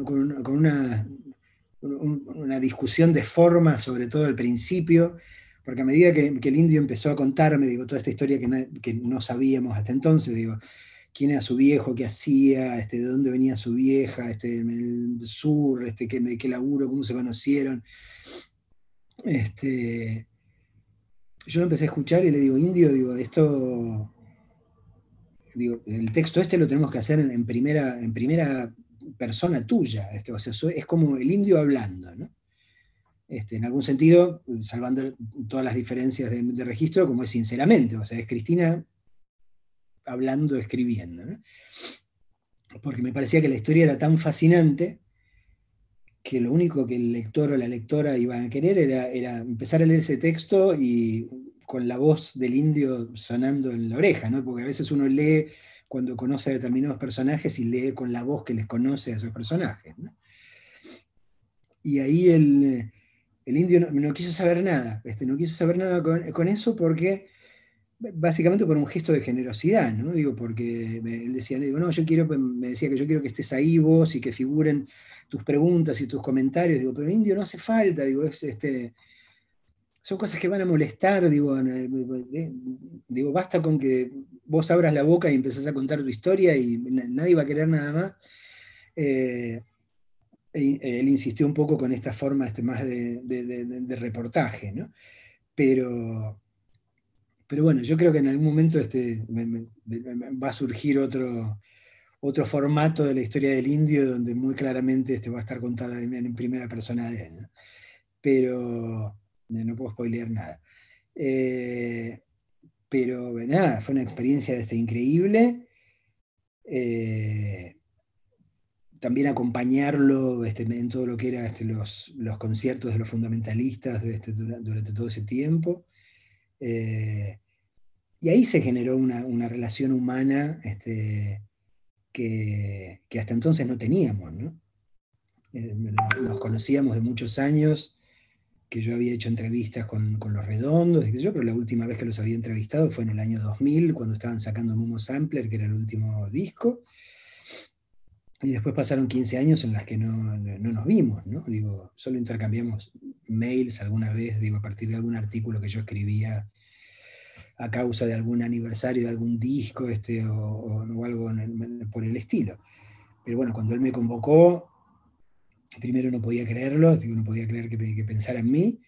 una discusión de forma, sobre todo al principio, porque a medida que el indio empezó a contarme, digo, toda esta historia que no sabíamos hasta entonces, digo, quién era su viejo, qué hacía, de dónde venía su vieja, en el sur, qué laburo, cómo se conocieron. Yo lo empecé a escuchar y le digo, indio, digo, esto... Digo, el texto lo tenemos que hacer en primera persona tuya, o sea, es como el indio hablando, ¿no? En algún sentido, salvando todas las diferencias de registro, como es sinceramente, o sea, es Cristina hablando, escribiendo, ¿no? Porque me parecía que la historia era tan fascinante que lo único que el lector o la lectora iban a querer era empezar a leer ese texto y con la voz del indio sonando en la oreja, ¿no? Porque a veces uno lee cuando conoce a determinados personajes y lee con la voz que les conoce a esos personajes, ¿no? Y ahí el indio no quiso saber nada, no quiso saber nada con eso porque, básicamente por un gesto de generosidad, ¿no? Digo, porque él decía, digo, no, me decía que yo quiero que estés ahí vos y que figuren tus preguntas y tus comentarios, digo, pero indio no hace falta, digo, son cosas que van a molestar, digo, basta con que vos abras la boca y empezás a contar tu historia y nadie va a querer nada más. Él insistió un poco con esta forma más de reportaje, ¿no? Pero bueno, yo creo que en algún momento va a surgir otro formato de la historia del indio donde muy claramente va a estar contada en primera persona de él, ¿no? Pero no puedo spoilear nada. Pero nada, fue una experiencia increíble. También acompañarlo en todo lo que era los conciertos de los fundamentalistas durante todo ese tiempo. Y ahí se generó una relación humana que hasta entonces no teníamos, ¿no? Nos conocíamos de muchos años, que yo había hecho entrevistas con Los Redondos, y qué sé yo, pero la última vez que los había entrevistado fue en el año 2000, cuando estaban sacando Momo Sampler, que era el último disco, y después pasaron 15 años en las que no nos vimos, ¿no? Digo, solo intercambiamos mails alguna vez, digo, a partir de algún artículo que yo escribía a causa de algún aniversario de algún disco o algo por el estilo. Pero bueno, cuando él me convocó, primero no podía creerlo, digo, no podía creer que pensara en mí,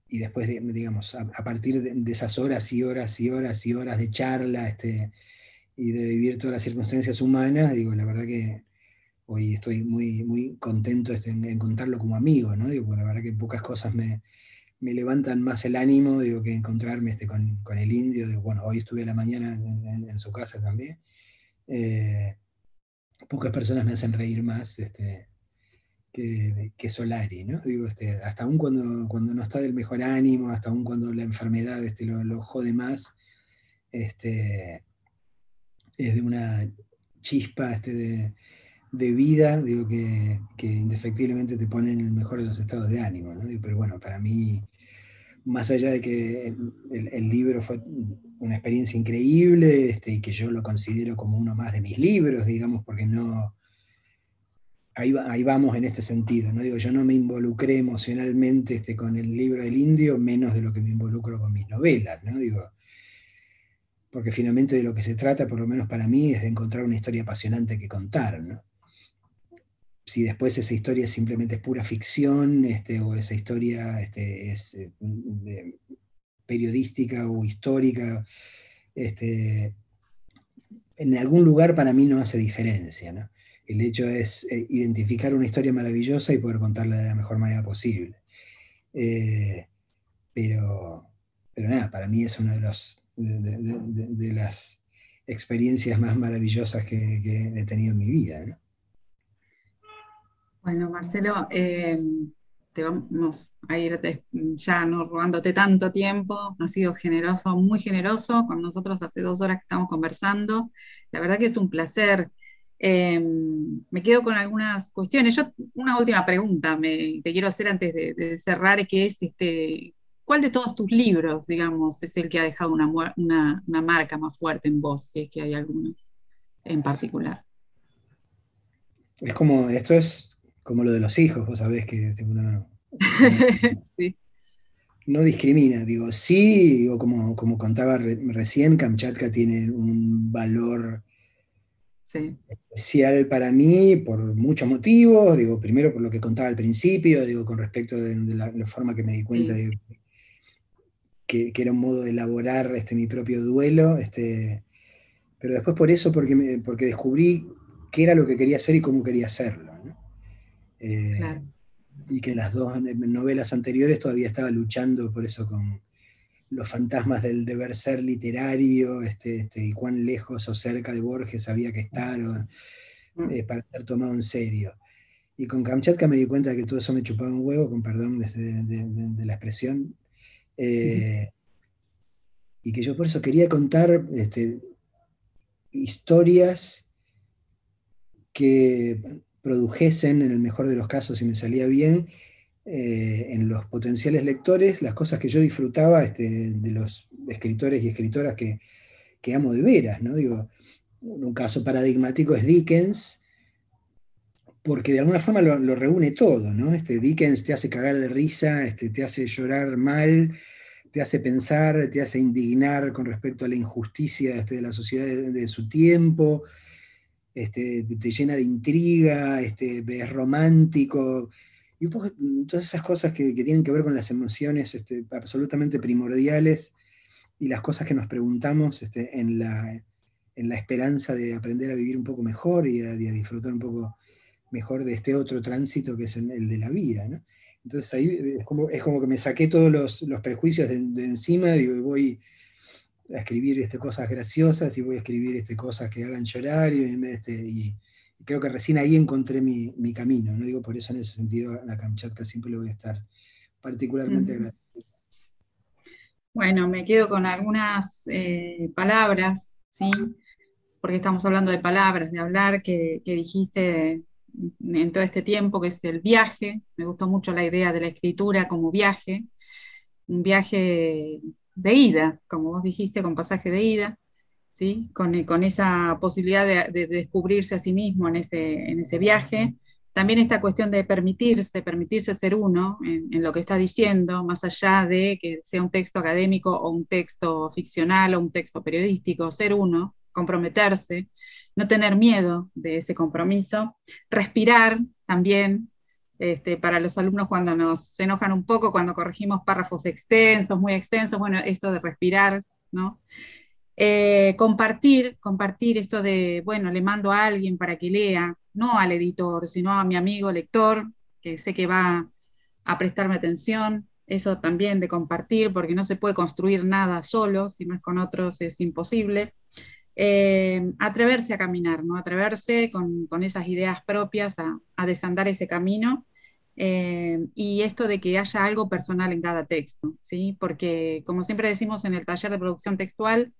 y después, digamos, a partir de esas horas y horas y horas y horas de charla y de vivir todas las circunstancias humanas, digo, la verdad que hoy estoy muy, muy contento en contarlo como amigo, ¿no? Digo, la verdad que pocas cosas me levantan más el ánimo, digo, que encontrarme con el indio. Digo, bueno, hoy estuve a la mañana en su casa también. Pocas personas me hacen reír más que Solari, ¿no? Digo, hasta aún cuando no está del mejor ánimo, hasta aún cuando la enfermedad lo jode más, es de una chispa de vida, digo, que indefectiblemente te pone en el mejor de los estados de ánimo, ¿no? Digo, pero bueno, para mí, más allá de que el libro fue una experiencia increíble, y que yo lo considero como uno más de mis libros, digamos, porque no... Ahí vamos en este sentido, ¿no? Digo, yo no me involucré emocionalmente con el libro del indio, menos de lo que me involucro con mis novelas, ¿no? Digo, porque finalmente de lo que se trata, por lo menos para mí, es de encontrar una historia apasionante que contar, ¿no? Si después esa historia simplemente es pura ficción, o esa historia es periodística o histórica, en algún lugar para mí no hace diferencia, ¿no? El hecho es identificar una historia maravillosa y poder contarla de la mejor manera posible. Pero nada, para mí es una de las experiencias más maravillosas que he tenido en mi vida, ¿no? Bueno, Marcelo, te vamos a ir ya no robándote tanto tiempo. Has sido generoso, muy generoso con nosotros hace 2 horas que estamos conversando. La verdad que es un placer. Me quedo con algunas cuestiones. Yo, una última pregunta te quiero hacer antes de cerrar, que es ¿cuál de todos tus libros, digamos, es el que ha dejado una marca más fuerte en vos, si es que hay alguno en particular? Esto es como lo de los hijos, vos sabés que uno Sí. no discrimina, digo, sí, digo, como contaba recién, Kamchatka tiene un valor Sí. especial para mí por muchos motivos, digo, primero por lo que contaba al principio, digo, con respecto de la forma que me di cuenta Sí. de que era un modo de elaborar mi propio duelo, pero después por eso, porque descubrí qué era lo que quería hacer y cómo quería hacerlo, ¿no? Claro. Y que en las dos novelas anteriores todavía estaba luchando por eso con los fantasmas del deber ser literario, y cuán lejos o cerca de Borges había que estar para ser tomado en serio. Y con Kamchatka me di cuenta de que todo eso me chupaba un huevo, con perdón de la expresión, y que yo por eso quería contar historias que produjesen, en el mejor de los casos, si me salía bien, en los potenciales lectores, las cosas que yo disfrutaba de los escritores y escritoras que amo de veras, ¿no? Digo, un caso paradigmático es Dickens, porque de alguna forma lo reúne todo, ¿no? Dickens te hace cagar de risa, te hace llorar mal, te hace pensar, te hace indignar con respecto a la injusticia de la sociedad de su tiempo, te llena de intriga, es romántico, y un poco todas esas cosas que tienen que ver con las emociones absolutamente primordiales y las cosas que nos preguntamos en la esperanza de aprender a vivir un poco mejor y a disfrutar un poco mejor de este otro tránsito que es el de la vida, ¿no? Entonces ahí es como que me saqué todos los prejuicios de encima, digo, y voy a escribir cosas graciosas y voy a escribir cosas que hagan llorar y creo que recién ahí encontré mi camino, ¿no? Digo, por eso en ese sentido a la Kamchatka siempre le voy a estar particularmente agradecido. Bueno, me quedo con algunas palabras, ¿sí? Porque estamos hablando de palabras, de hablar, que dijiste en todo este tiempo, que es el viaje. Me gustó mucho la idea de la escritura como viaje, un viaje de ida, como vos dijiste, con pasaje de ida, ¿sí? Con esa posibilidad de descubrirse a sí mismo en ese viaje. También esta cuestión de permitirse ser uno en lo que está diciendo, más allá de que sea un texto académico o un texto ficcional o un texto periodístico, ser uno, comprometerse, no tener miedo de ese compromiso, respirar también. Para los alumnos cuando nos enojan un poco, cuando corregimos párrafos extensos, muy extensos, bueno, esto de respirar, ¿no? Compartir esto de, bueno, le mando a alguien para que lea, no al editor, sino a mi amigo lector, que sé que va a prestarme atención, eso también de compartir, porque no se puede construir nada solo, si no es con otros es imposible. Atreverse a caminar, ¿no? Atreverse con esas ideas propias a desandar ese camino. Y esto de que haya algo personal en cada texto, ¿sí? Porque como siempre decimos en el taller de producción textual,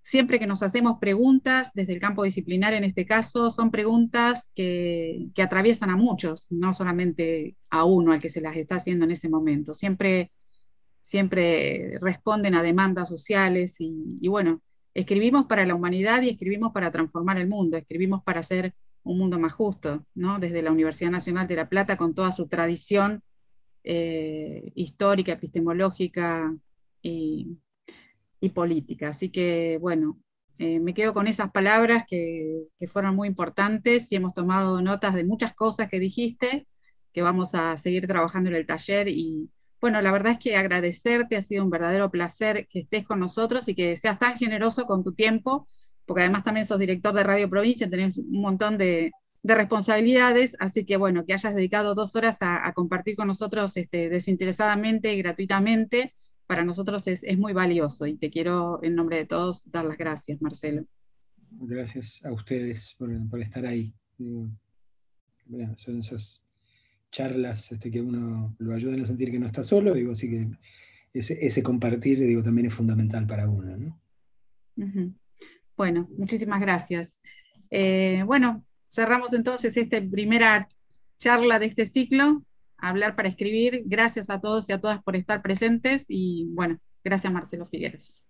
siempre que nos hacemos preguntas, desde el campo disciplinar en este caso, son preguntas que atraviesan a muchos, no solamente a uno al que se las está haciendo en ese momento. Siempre responden a demandas sociales y bueno, escribimos para la humanidad y escribimos para transformar el mundo, escribimos para hacer un mundo más justo, ¿no? Desde la Universidad Nacional de La Plata, con toda su tradición histórica, epistemológica y política. Así que, bueno, me quedo con esas palabras que fueron muy importantes y hemos tomado notas de muchas cosas que dijiste, que vamos a seguir trabajando en el taller. Y bueno, la verdad es que agradecerte, ha sido un verdadero placer que estés con nosotros y que seas tan generoso con tu tiempo, porque además también sos director de Radio Provincia, tenés un montón de responsabilidades, así que bueno, que hayas dedicado 2 horas a compartir con nosotros desinteresadamente y gratuitamente, para nosotros es muy valioso y te quiero en nombre de todos dar las gracias, Marcelo. Gracias a ustedes por estar ahí. Bueno, son esas charlas que uno lo ayudan a sentir que no está solo, digo, así que ese compartir, digo, también es fundamental para uno, ¿no? Uh-huh. Bueno, muchísimas gracias. Bueno, cerramos entonces esta primera charla de este ciclo, Hablar para Escribir. Gracias a todos y a todas por estar presentes y bueno, gracias Marcelo Figueres.